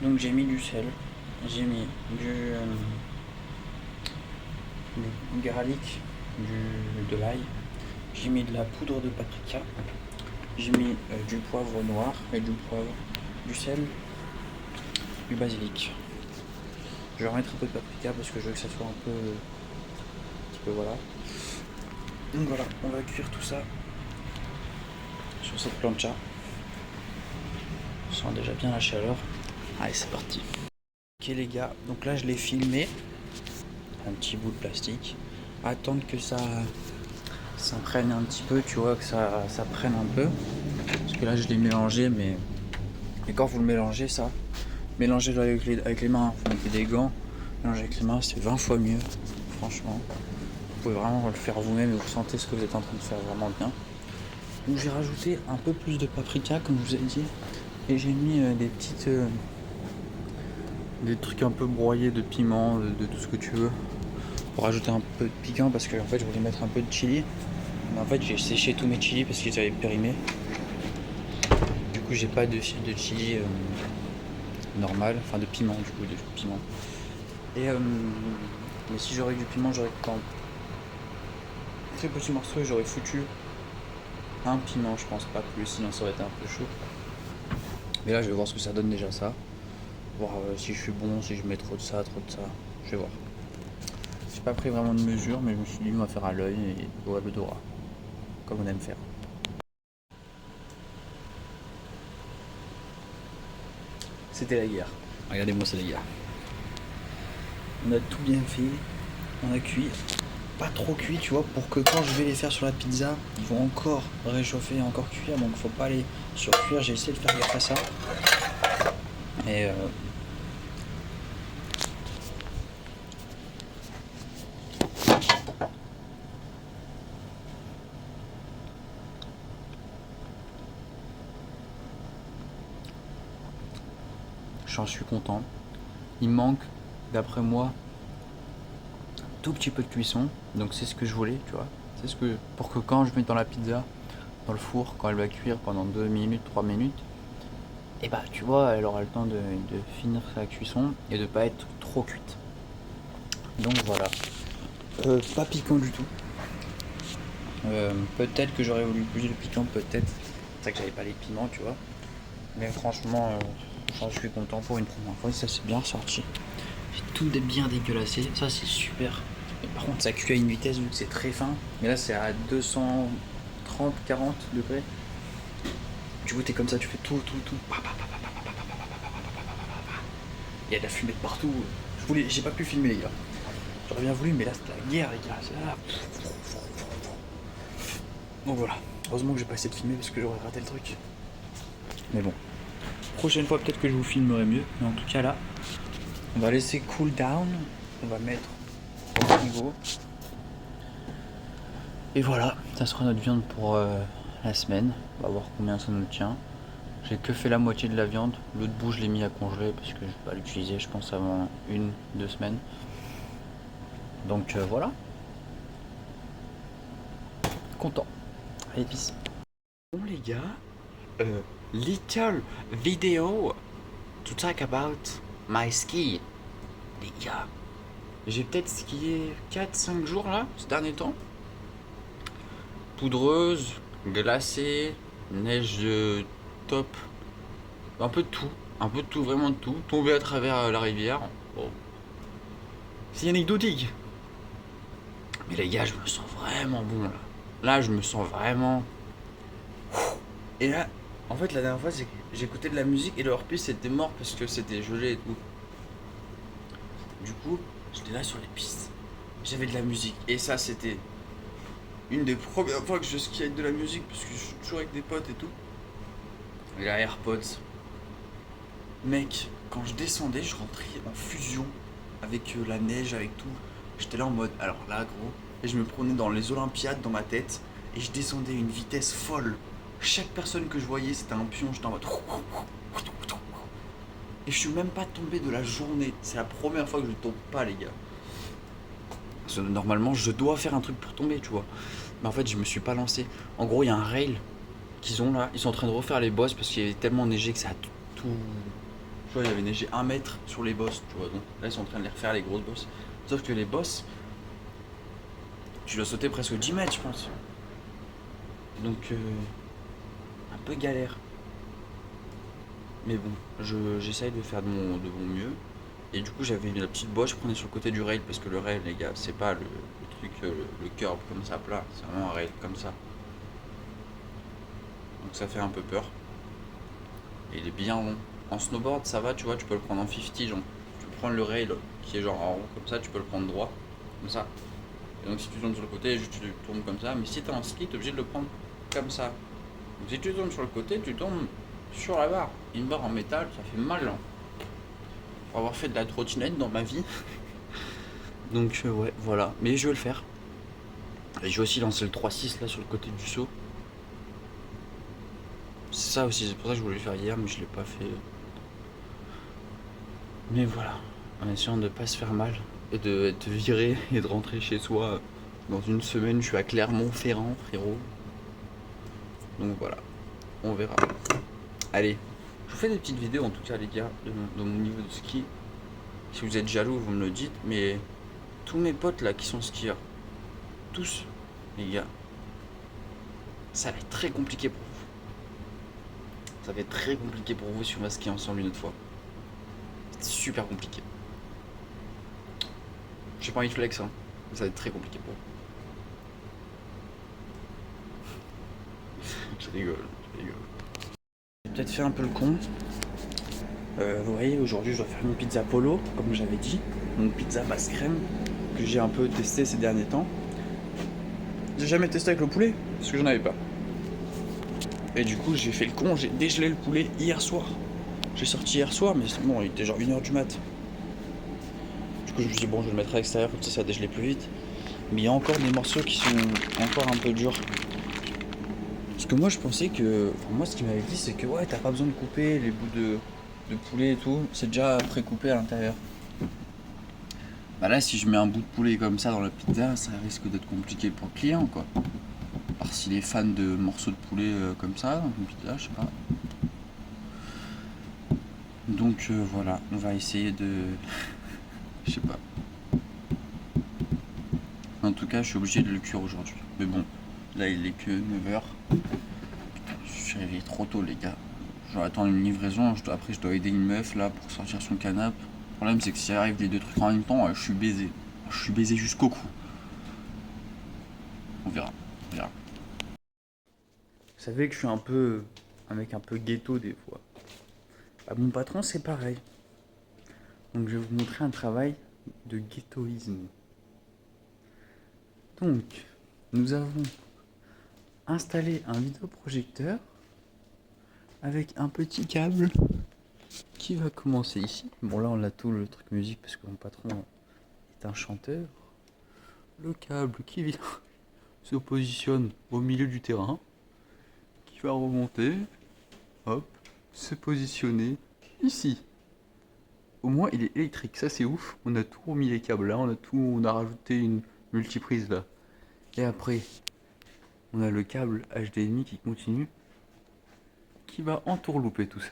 Donc j'ai mis du sel. J'ai mis du garlic, de l'ail. J'ai mis de la poudre de paprika. J'ai mis du poivre noir et du poivre, du sel, du basilic. Je vais remettre un peu de paprika parce que je veux que ça soit un petit peu voilà. Donc voilà, on va cuire tout ça sur cette plancha. Je sens déjà bien la chaleur. Allez, c'est parti. Ok les gars, donc là je l'ai filmé. Un petit bout de plastique. Attendre que ça prenne un petit peu, tu vois, que ça prenne un peu. Parce que là je l'ai mélangé, mais quand vous le mélangez, ça, mélangez-le avec les mains. Vous mettez des gants, mélangez avec les mains, c'est 20 fois mieux, franchement. Vous pouvez vraiment le faire vous-même et vous sentez ce que vous êtes en train de faire vraiment bien. Donc j'ai rajouté un peu plus de paprika, comme je vous ai dit, et j'ai mis des trucs un peu broyés de piment, de tout ce que tu veux, pour rajouter un peu de piquant, parce que en fait je voulais mettre un peu de chili, mais en fait j'ai séché tous mes chilis parce qu'ils avaient périmé. Du coup j'ai pas de chili normal, enfin de piment, du coup de piment. Et mais si j'aurais eu du piment, j'aurais coupé en très petits morceaux, j'aurais foutu un piment, je pense, pas plus, sinon ça aurait été un peu chaud. Mais là je vais voir ce que ça donne déjà, ça. Voir si je suis bon, si je mets trop de ça, je vais voir. J'ai pas pris vraiment de mesure, mais je me suis dit on va faire à l'œil et au l'odorat, comme on aime faire. C'était la guerre. Regardez-moi, c'est la guerre. On a tout bien fait, on a cuit, pas trop cuits, tu vois, pour que quand je vais les faire sur la pizza, ils vont encore réchauffer et encore cuire, donc faut pas les surcuire. J'ai essayé de faire gaffe à ça. Et j'en suis content. Il manque, d'après moi, tout petit peu de cuisson, donc c'est ce que je voulais, tu vois. C'est ce que pour que quand je mets dans la pizza dans le four, quand elle va cuire pendant 2 minutes, 3 minutes, et bah tu vois, elle aura le temps de finir sa cuisson et de pas être trop cuite. Donc voilà. Pas piquant du tout. Peut-être que j'aurais voulu plus de piquant, peut-être. C'est ça que j'avais pas les piments, tu vois. Mais franchement, j'en suis content pour une première fois, ça c'est bien sorti. Tout est bien dégueulassé, ça c'est super. Mais par contre ça cuit à une vitesse vu que c'est très fin. Mais là c'est à 230, 40 degrés. Du coup t'es comme ça, tu fais tout. Il y a de la fumée de partout. J'ai pas pu filmer les gars. J'aurais bien voulu mais là c'est la guerre les gars. C'est là. Donc voilà. Heureusement que j'ai pas essayé de filmer parce que j'aurais raté le truc. Mais bon. Prochaine fois peut-être que je vous filmerai mieux. Mais en tout cas là. On va laisser cool down, on va mettre au niveau. Et voilà, ça sera notre viande pour la semaine. On va voir combien ça nous tient. J'ai que fait la moitié de la viande, l'autre bout je l'ai mis à congeler parce que je vais pas l'utiliser je pense avant 1-2 semaines. Donc voilà. Content. Allez peace. Bon les gars, little video to talk about my ski. Les gars, j'ai peut-être skié 4-5 jours là, ces derniers temps. Poudreuse, glacée, neige de top, un peu de tout, vraiment de tout. Tombé à travers la rivière. Bon. C'est anecdotique. Mais les gars, je me sens vraiment bon là. Là, je me sens vraiment. Et là, en fait, la dernière fois, j'écoutais de la musique et le hors-piste c'était mort parce que c'était gelé et tout. Du coup, j'étais là sur les pistes. J'avais de la musique. Et ça, c'était une des premières fois que je skiais avec de la musique parce que je suis toujours avec des potes et tout. Et la AirPods. Mec, quand je descendais, je rentrais en fusion avec la neige, avec tout. J'étais là en mode, alors là, gros. Et je me prenais dans les Olympiades dans ma tête. Et je descendais à une vitesse folle. Chaque personne que je voyais, c'était un pion. J'étais en mode. Et je suis même pas tombé de la journée. C'est la première fois que je tombe pas, les gars. Parce que normalement, je dois faire un truc pour tomber, tu vois. Mais en fait, je me suis pas lancé. En gros, il y a un rail qu'ils ont là. Ils sont en train de refaire les bosses parce qu'il y avait tellement neigé que ça a tout. Tu vois, il y avait neigé 1 mètre sur les bosses, tu vois. Donc là, ils sont en train de les refaire, les grosses bosses. Sauf que les bosses, tu dois sauter presque 10 mètres, je pense. Donc, un peu galère. Mais bon, j'essaye de faire de mon mieux. Et du coup, j'avais la petite bosse, je prenais sur le côté du rail parce que le rail, les gars, c'est pas le truc, le curb comme ça plat, c'est vraiment un rail comme ça. Donc ça fait un peu peur. Et il est bien long. En snowboard, ça va, tu vois, tu peux le prendre en 50, genre. Tu peux prendre le rail qui est genre en rond comme ça, tu peux le prendre droit, comme ça. Et donc si tu tournes sur le côté, juste tu tournes comme ça. Mais si t'es en ski, t'es obligé de le prendre comme ça. Donc si tu tournes sur le côté, tu tombes sur la barre. Une barre en métal, ça fait mal. Hein. Pour avoir fait de la trottinette dans ma vie. Donc ouais, voilà. Mais je vais le faire. Et je vais aussi lancer le 3-6 là sur le côté du saut. C'est ça aussi, c'est pour ça que je voulais le faire hier, mais je l'ai pas fait. Mais voilà, en essayant de pas se faire mal et de être viré et de rentrer chez soi. Dans une semaine, je suis à Clermont-Ferrand, frérot. Donc voilà, on verra. Allez, je vous fais des petites vidéos en tout cas, les gars, de mon niveau de ski. Si vous êtes jaloux, vous me le dites, mais tous mes potes là qui sont skieurs, tous, les gars, ça va être très compliqué pour vous. Ça va être très compliqué pour vous si on va skier ensemble une autre fois. C'est super compliqué. J'ai pas envie de flex, hein. Ça va être très compliqué pour vous. Je rigole. J'ai peut-être fait un peu le con. Vous voyez, aujourd'hui je dois faire une pizza polo, comme j'avais dit. Une pizza basse crème, que j'ai un peu testé ces derniers temps. j'ai jamais testé avec le poulet, parce que j'en avais pas. Et du coup, j'ai fait le con, j'ai dégelé le poulet hier soir. J'ai sorti hier soir, mais c'est bon, il était genre 1h du mat. Du coup, je me suis dit, bon, je vais le mettre à l'extérieur, comme ça va dégeler plus vite. Mais il y a encore des morceaux qui sont encore un peu durs. Parce que moi, je pensais que... Enfin, moi, ce qu'il m'avait dit, c'est que ouais, t'as pas besoin de couper les bouts de poulet et tout. C'est déjà pré-coupé à l'intérieur. Bah là, si je mets un bout de poulet comme ça dans la pizza, ça risque d'être compliqué pour le client, quoi. Alors s'il est fan de morceaux de poulet comme ça, dans une pizza, je sais pas. Donc voilà, on va essayer de... je sais pas. En tout cas, je suis obligé de le cuire aujourd'hui. Mais bon, là il est que 9h. Putain, je suis réveillé trop tôt, les gars. Je dois attendre une livraison, après je dois aider une meuf là pour sortir son canapé. Le problème c'est que si arrive les deux trucs en même temps, je suis baisé. Je suis baisé jusqu'au cou. On verra. On verra. Vous savez que je suis un mec un peu ghetto des fois. Bah, mon patron c'est pareil. Donc je vais vous montrer un travail de ghettoïsme. Donc, nous avons installé un vidéoprojecteur avec un petit câble qui va commencer ici. Bon là on a tout le truc musique parce que mon patron est un chanteur. Le câble qui vient se positionne au milieu du terrain, qui va remonter, hop, se positionner ici. Au moins il est électrique, ça c'est ouf. On a tout remis les câbles là, on a rajouté une multiprise là. Et après, on a le câble HDMI qui continue, qui va entourlouper tout ça.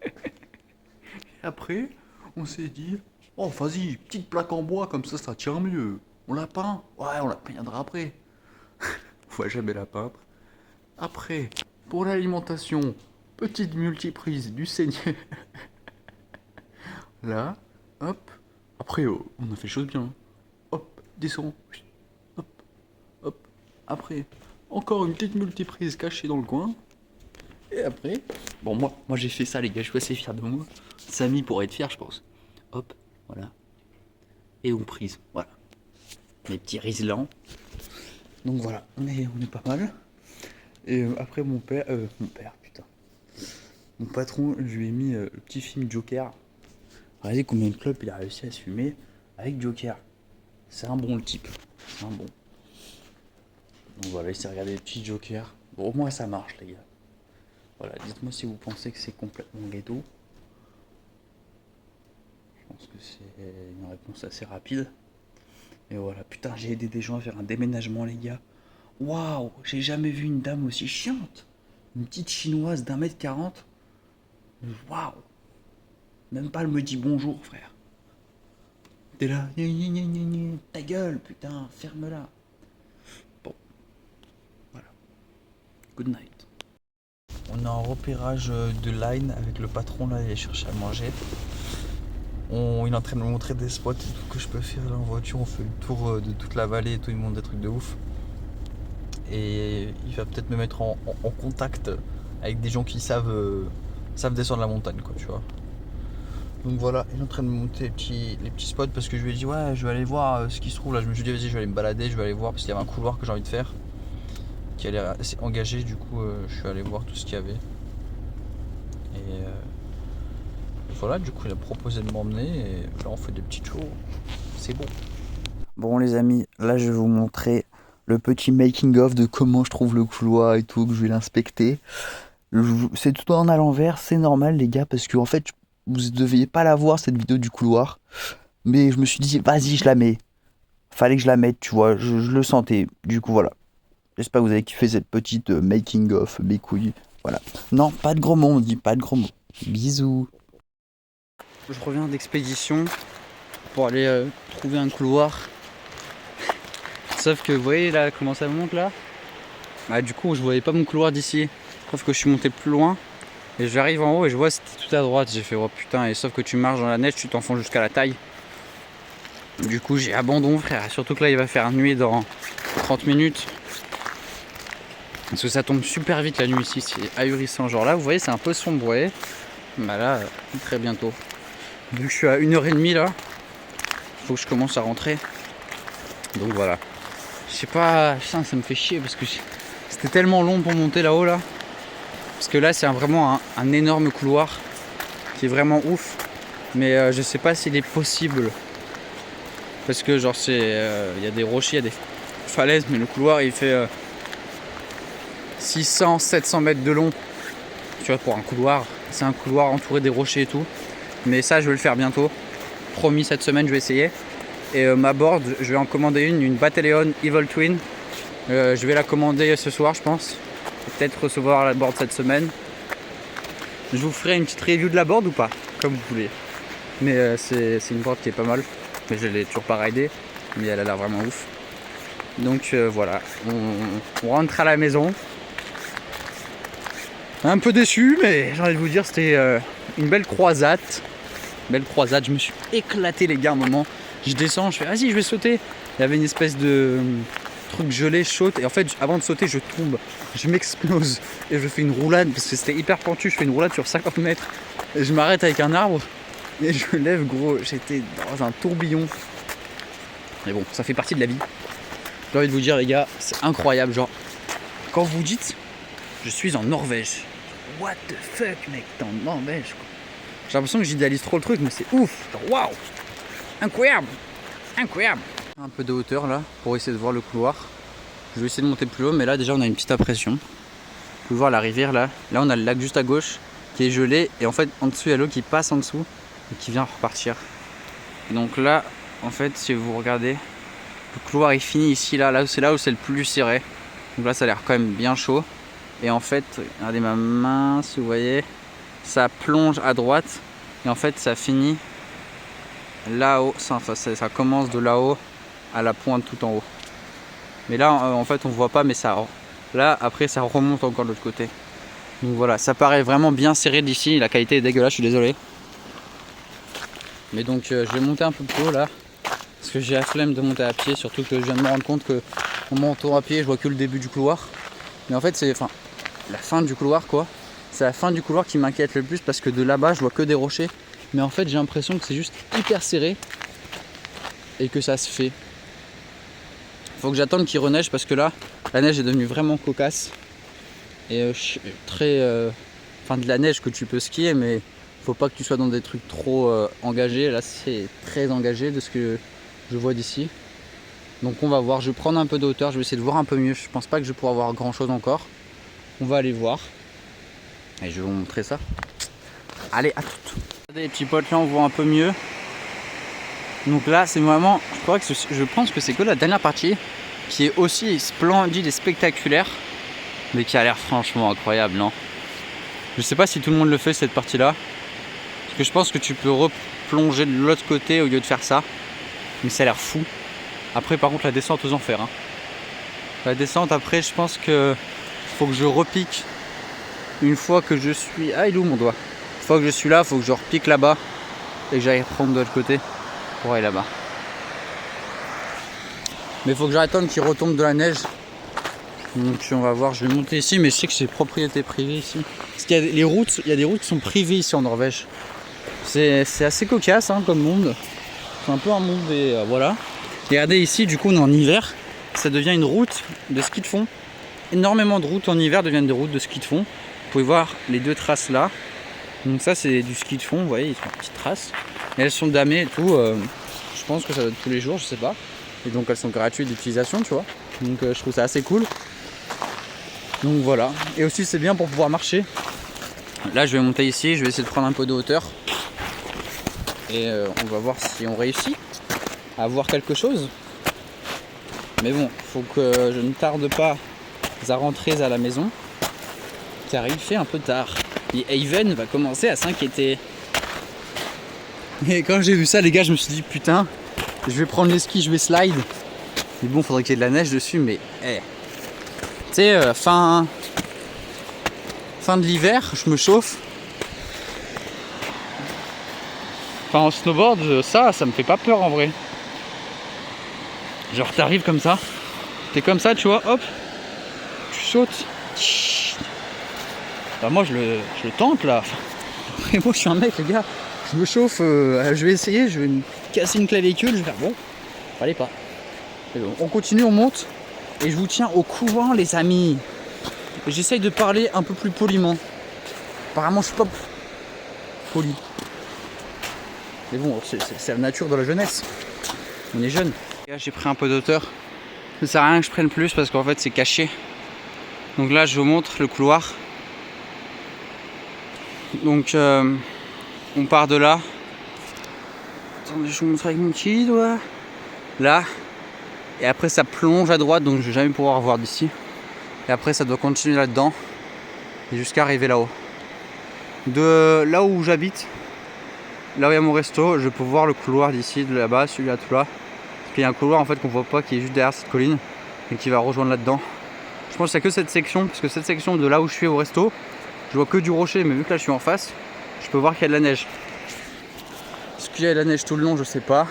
Et après, on s'est dit, oh vas-y, petite plaque en bois comme ça tient mieux. On la peint? Ouais, on la peindra après. On va jamais la peindre. Après, pour l'alimentation, petite multiprise du Seigneur. Là, hop. Après, on a fait les choses bien. Hop, descend. Hop, hop. Après, encore une petite multiprise cachée dans le coin. Et après, bon moi j'ai fait ça les gars, je suis assez fier de moi. Samy pourrait être fier je pense. Hop, voilà. Et on prise, voilà. Les petits riselants. Donc voilà, on est pas mal. Et après mon père, putain. Mon patron, je lui ai mis le petit film Joker. Regardez combien de clopes il a réussi à se fumer avec Joker. C'est un bon le type, c'est un bon. Donc voilà, il s'est regardé le petit Joker. Bon au moins ça marche les gars. Voilà, dites-moi si vous pensez que c'est complètement ghetto. Je pense que c'est une réponse assez rapide. Et voilà, putain, j'ai aidé des gens à faire un déménagement, les gars. Waouh, j'ai jamais vu une dame aussi chiante. Une petite chinoise d'1m40. Waouh. Même pas elle me dit bonjour, frère. T'es là, ta gueule, putain, ferme-la. Bon, voilà. Good night. On est en repérage de line avec le patron là, il est cherché à manger. Il est en train de me montrer des spots et tout que je peux faire là en voiture. On fait le tour de toute la vallée et tout, il me montre des trucs de ouf. Et il va peut-être me mettre en contact avec des gens qui savent descendre la montagne quoi, tu vois. Donc voilà, il est en train de me monter les petits spots parce que je lui ai dit ouais je vais aller voir ce qui se trouve là. Je me suis dit vas-y je vais aller me balader, je vais aller voir parce qu'il y avait un couloir que j'ai envie de faire. Qui a l'air assez engagé, du coup je suis allé voir tout ce qu'il y avait. Et voilà, du coup il a proposé de m'emmener et là on fait des petits tours. C'est bon. Bon les amis, là je vais vous montrer le petit making of de comment je trouve le couloir et tout, que je vais l'inspecter. C'est tout en à l'envers, c'est normal les gars, parce que en fait vous ne deviez pas la voir cette vidéo du couloir. Mais je me suis dit vas-y je la mets. Fallait que je la mette, tu vois, je le sentais. Du coup voilà. J'espère que vous avez kiffé cette petite making of, mes couilles. Voilà. Non, pas de gros mots, on dit pas de gros mots. Bisous. Je reviens d'expédition pour aller trouver un couloir. Sauf que vous voyez là comment ça monte là. Bah du coup je voyais pas mon couloir d'ici. Sauf que je suis monté plus loin. Et j'arrive en haut et je vois c'était tout à droite. J'ai fait oh putain, et sauf que tu marches dans la neige, tu t'enfonces jusqu'à la taille. Du coup j'ai abandonné frère. Surtout que là il va faire nuit dans 30 minutes. Parce que ça tombe super vite la nuit ici, c'est ahurissant. Genre là, vous voyez, c'est un peu sombre, vous voyez. Bah là, très bientôt. Vu que je suis à 1h30 là, faut que je commence à rentrer. Donc voilà. Je sais pas, putain, ça me fait chier parce que c'était tellement long pour monter là-haut là. Parce que là c'est vraiment un énorme couloir qui est vraiment ouf. Mais je sais pas s'il est possible. Parce que genre c'est. Il y a des rochers, il y a des falaises, mais le couloir il fait 600-700 mètres de long. Tu vois, pour un couloir. C'est un couloir entouré des rochers et tout. Mais ça je vais le faire bientôt. Promis, cette semaine je vais essayer. Et ma board, je vais en commander une Battalion Evil Twin. Je vais la commander ce soir je pense. Peut-être recevoir la board cette semaine. Je vous ferai une petite review de la board ou pas, comme vous voulez. Mais c'est une board qui est pas mal. Mais je l'ai toujours pas ridée. Mais elle a l'air vraiment ouf. Donc voilà, on rentre à la maison. Un peu déçu, mais j'ai envie de vous dire, c'était une belle croisade. Belle croisade, je me suis éclaté les gars un moment. Je descends, je fais vas-y je vais sauter. Il y avait une espèce de truc gelé, chaud. Et en fait avant de sauter je tombe. Je m'explose. Et je fais une roulade parce que c'était hyper pentu. Je fais une roulade sur 50 mètres. Et je m'arrête avec un arbre. Et je me lève gros. J'étais dans un tourbillon. Mais bon, ça fait partie de la vie. J'ai envie de vous dire les gars, c'est incroyable. Genre, quand vous dites je suis en Norvège. What the fuck mec, t'es en Norvège quoi. J'ai l'impression que j'idéalise trop le truc, mais c'est ouf. Waouh, incroyable, incroyable. Un peu de hauteur là pour essayer de voir le couloir. Je vais essayer de monter plus haut, mais là déjà on a une petite impression. Vous pouvez voir la rivière là. Là on a le lac juste à gauche qui est gelé et en fait en dessous il y a l'eau qui passe en dessous et qui vient repartir. Et donc là en fait si vous regardez, le couloir est fini ici là c'est là où c'est le plus serré. Donc là ça a l'air quand même bien chaud. Et en fait regardez ma main si vous voyez. Ça plonge à droite et en fait ça finit là-haut, ça commence de là-haut à la pointe tout en haut. Mais là en fait on voit pas, mais ça là après ça remonte encore de l'autre côté. Donc voilà, ça paraît vraiment bien serré d'ici, la qualité est dégueulasse, je suis désolé. Mais donc je vais monter un peu plus haut là, parce que j'ai la flemme de monter à pied, surtout que je viens de me rendre compte que en montant à pied je vois que le début du couloir. Mais en fait c'est la fin du couloir quoi. C'est la fin du couloir qui m'inquiète le plus parce que de là-bas je vois que des rochers. Mais en fait j'ai l'impression que c'est juste hyper serré et que ça se fait. Faut que j'attende qu'il reneige parce que là la neige est devenue vraiment cocasse. Et de la neige que tu peux skier, mais faut pas que tu sois dans des trucs trop engagés. Là c'est très engagé de ce que je vois d'ici. Donc on va voir, je vais prendre un peu de hauteur, je vais essayer de voir un peu mieux. Je pense pas que je vais pouvoir voir grand chose encore. On va aller voir. Et je vais vous montrer ça. Allez, à toutes. Regardez les petits potes, là on voit un peu mieux. Donc là c'est vraiment, je pense que c'est que la dernière partie qui est aussi splendide et spectaculaire, mais qui a l'air franchement incroyable, non? Je sais pas si tout le monde le fait cette partie là, parce que je pense que tu peux replonger de l'autre côté au lieu de faire ça, mais ça a l'air fou. Après par contre la descente aux enfers, hein. La descente après je pense que faut que je repique. Une fois que je suis... Ah il est où mon doigt? Une fois que je suis là, il faut que je repique là-bas et que j'aille prendre de l'autre côté pour aller là-bas. Mais il faut que j'attende qu'il retombe de la neige. Donc on va voir, je vais monter ici, mais je sais que c'est propriété privée ici. Parce qu'il y a il y a des routes qui sont privées ici en Norvège. C'est assez cocasse hein, comme monde. C'est un peu un monde et voilà. Et regardez ici, du coup on est en hiver. Ça devient une route de ski de fond. Énormément de routes en hiver deviennent des routes de ski de fond. Vous pouvez voir les deux traces là. Donc ça c'est du ski de fond, vous voyez, ils sont en petites traces. Et elles sont damées et tout. Je pense que ça doit être tous les jours, je sais pas. Et donc elles sont gratuites d'utilisation, tu vois. Donc je trouve ça assez cool. Donc voilà. Et aussi c'est bien pour pouvoir marcher. Là je vais monter ici, je vais essayer de prendre un peu de hauteur. Et on va voir si on réussit à voir quelque chose. Mais bon, faut que je ne tarde pas à rentrer à la maison. Car il fait un peu tard. Et Haven va commencer à s'inquiéter. Et quand j'ai vu ça les gars, je me suis dit putain, je vais prendre les skis, je vais slide. Mais bon, faudrait qu'il y ait de la neige dessus, mais tu sais, fin de l'hiver, je me chauffe. Enfin en snowboard, ça me fait pas peur en vrai. Genre t'arrives comme ça, t'es comme ça, tu vois, hop, tu sautes. Bah moi je le tente là. Et moi je suis un mec les gars, je me chauffe, je vais essayer, je vais me casser une clavicule, je vais faire bon, fallait pas. Et bon, on continue, on monte. Et je vous tiens au courant, les amis. Et j'essaye de parler un peu plus poliment. Apparemment, je suis pas poli. Mais bon, c'est la nature de la jeunesse. On est jeune. J'ai pris un peu d'auteur. Ça sert à rien que je prenne plus parce qu'en fait, c'est caché. Donc là, je vous montre le couloir. Donc, on part de là. Attendez, je vous montre avec mon petit doigt. Là. Et après, ça plonge à droite, donc je vais jamais pouvoir voir d'ici. Et après, ça doit continuer là-dedans. Et jusqu'à arriver là-haut. De là où j'habite, là où il y a mon resto, je peux voir le couloir d'ici, de là-bas, celui-là, tout là. Parce qu'il y a un couloir en fait qu'on voit pas, qui est juste derrière cette colline. Et qui va rejoindre là-dedans. Je pense qu'il n'y a que cette section, parce que cette section de là où je suis au resto, je vois que du rocher, mais vu que là je suis en face, je peux voir qu'il y a de la neige. Est-ce qu'il y a de la neige tout le long, je sais pas.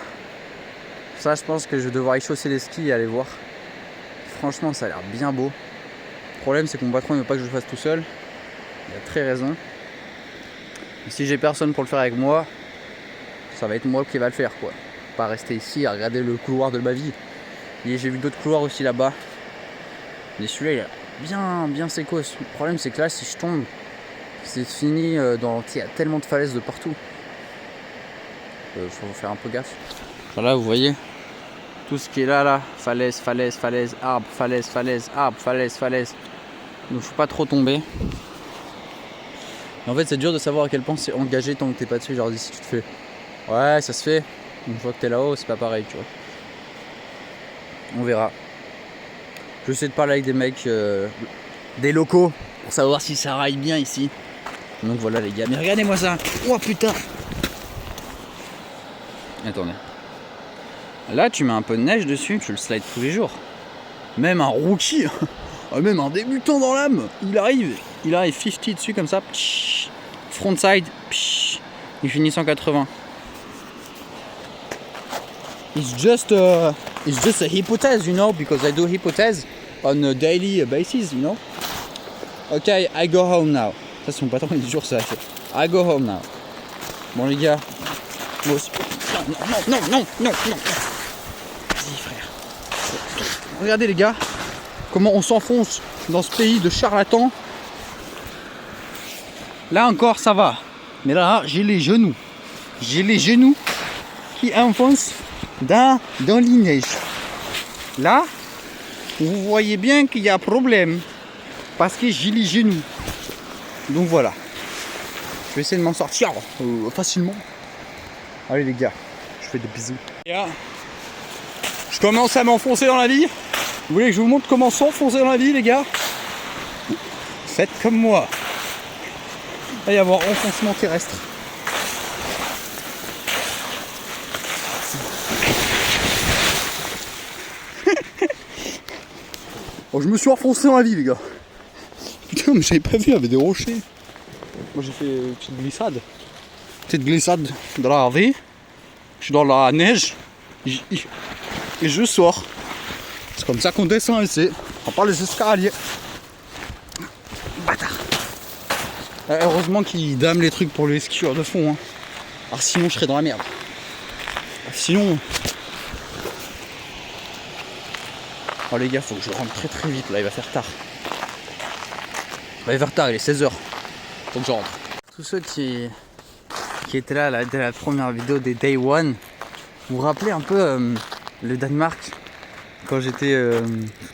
Ça, je pense que je vais devoir y chausser les skis et aller voir. Franchement, ça a l'air bien beau. Le problème, c'est que mon patron ne veut pas que je le fasse tout seul. Il a très raison. Et si j'ai personne pour le faire avec moi, ça va être moi qui va le faire, quoi. Pas rester ici à regarder le couloir de ma vie. Et j'ai vu d'autres couloirs aussi là-bas. Mais celui-là, il est bien sécos. Le problème, c'est que là, si je tombe, c'est fini. Il y a tellement de falaises de partout. Faut faire un peu gaffe. Voilà, vous voyez tout ce qui est là, falaise, arbre, falaise, arbre, falaise. Donc faut pas trop tomber. Et en fait, c'est dur de savoir à quel point c'est engagé tant que t'es pas dessus. Genre d'ici, tu te fais ouais, ça se fait. Une fois que t'es là-haut, c'est pas pareil, tu vois. On verra. Je vais essayer de parler avec des mecs, des locaux, pour savoir si ça raille bien ici. Donc voilà les gars, mais regardez-moi ça. Oh putain. Attendez. Là, tu mets un peu de neige dessus, tu le slides tous les jours. Même un rookie, même un débutant dans l'âme, il arrive 50 dessus comme ça. Psh, frontside, psh, il finit 180. It's just a hypothèse, you know, because I do hypothèse on a daily basis, you know. Okay, I go home now. Ça, c'est mon patron, il dit toujours ça. I go home now. Bon, les gars. Non. Vas-y, frère. Regardez, les gars, comment on s'enfonce dans ce pays de charlatans. Là encore, ça va. Mais là, j'ai les genoux. Qui enfoncent dans les neiges. Là, vous voyez bien qu'il y a un problème. Parce que j'ai les genoux. Donc voilà. Je vais essayer de m'en sortir facilement. Allez les gars, je fais des bisous. Je commence à m'enfoncer dans la vie. Vous voulez que je vous montre comment s'enfoncer dans la vie, les gars? Faites comme moi. Il va y avoir enfoncement terrestre. Oh, je me suis enfoncé dans la vie, les gars. Putain, mais j'avais pas vu, il y avait des rochers. Moi j'ai fait une petite glissade dans la vie. Je suis dans la neige et je sors. C'est comme ça qu'on descend ici. On prend les escaliers. Bâtard. Heureusement qu'ils dament les trucs pour les skieurs de fond. Hein. Alors sinon je serais dans la merde. Sinon. Oh les gars, faut que je rentre très vite là, il va faire tard. Il va faire tard, il est 16h. Faut que je rentre. Tous ceux qui étaient là dès la première vidéo des Day One, vous vous rappelez un peu le Danemark, quand j'étais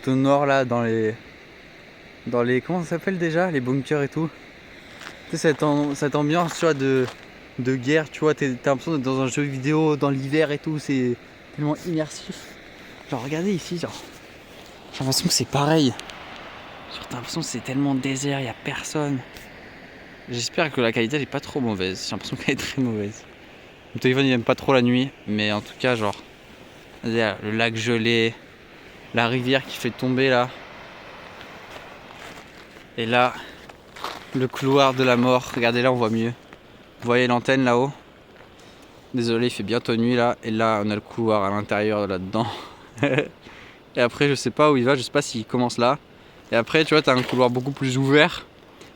tout au nord là dans les comment ça s'appelle déjà, les bunkers et tout. Tu sais, cette ambiance, tu vois, de guerre, tu vois, t'as l'impression d'être dans un jeu vidéo dans l'hiver et tout, c'est tellement immersif. Genre regardez ici, genre j'ai l'impression que c'est pareil. Genre t'as l'impression que c'est tellement désert, il y a personne. J'espère que la qualité elle est pas trop mauvaise. J'ai l'impression qu'elle est très mauvaise. Mon téléphone il aime pas trop la nuit, mais en tout cas genre le lac gelé, la rivière qui fait tomber là, et là le couloir de la mort. Regardez là, on voit mieux. Vous voyez l'antenne là-haut. Désolé, il fait bientôt nuit là, et là on a le couloir à l'intérieur là-dedans. Et après je sais pas où il va, je sais pas s'il commence là. Et après tu vois t'as un couloir beaucoup plus ouvert.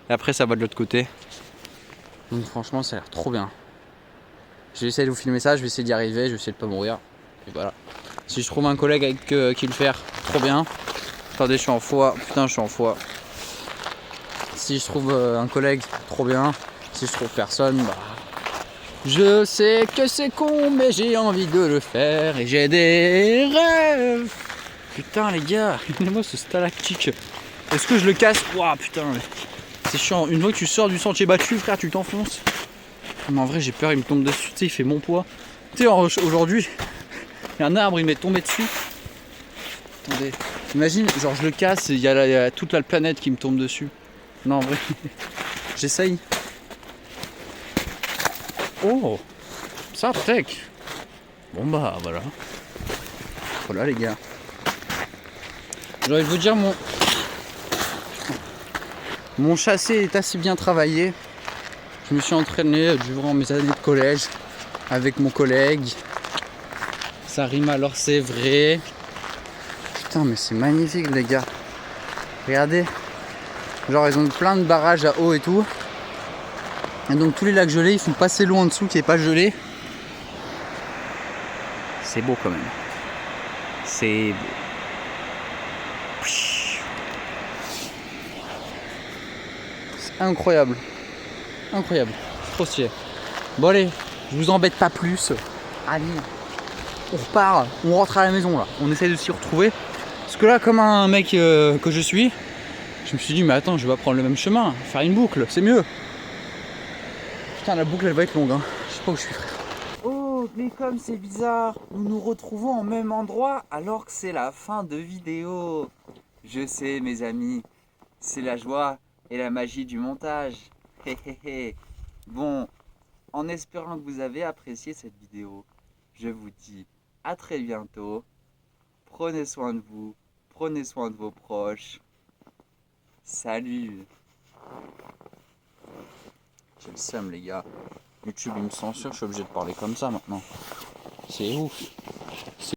Et après ça va de l'autre côté. Donc franchement ça a l'air trop bien. Je vais essayer de vous filmer ça, je vais essayer d'y arriver, je vais essayer de pas mourir. Et voilà. Si je trouve un collègue avec qui le faire, trop bien. Attendez, je suis en foi. Putain, je suis en foi. Si je trouve un collègue, trop bien. Si je trouve personne, bah... Je sais que c'est con, mais j'ai envie de le faire. Et j'ai des rêves. Putain, les gars, regardez-moi ce stalactique. Est-ce que je le casse? Ouah, putain. C'est chiant. Une fois que tu sors du sentier battu, frère, tu t'enfonces. Mais en vrai, j'ai peur, il me tombe dessus. Tu sais, il fait mon poids. Tu sais, aujourd'hui, il y a un arbre, il m'est tombé dessus. Attendez. Imagine, genre, je le casse, il y a toute la planète qui me tombe dessus. Non, en vrai, j'essaye. Oh, ça, tech. Bon, bah, voilà. Voilà, les gars. J'ai envie de vous dire, mon chassé est assez bien travaillé. Je me suis entraîné durant mes années de collège avec mon collègue. Ça rime alors c'est vrai. Putain, mais c'est magnifique, les gars. Regardez. Genre, ils ont plein de barrages à eau et tout. Et donc, tous les lacs gelés, ils font passer l'eau en dessous qui n'est pas gelée. C'est beau quand même. C'est beau. C'est incroyable. Incroyable. Trop stylé. Bon, allez, je vous embête pas plus. Allez, on repart. On rentre à la maison là. On essaye de s'y retrouver. Parce que là, comme un mec que je suis, je me suis dit, mais attends, je vais pas prendre le même chemin. Faire une boucle, c'est mieux. Putain, la boucle, elle va être longue. Hein. Je sais pas où je suis, frère. Oh, mais comme c'est bizarre, nous nous retrouvons au même endroit alors que c'est la fin de vidéo. Je sais, mes amis, c'est la joie et la magie du montage. Hé hé hé. Bon, en espérant que vous avez apprécié cette vidéo, je vous dis à très bientôt. Prenez soin de vous, prenez soin de vos proches. Salut. J'ai le seum, les gars. YouTube, il me censure, je suis obligé de parler comme ça maintenant. C'est ouf.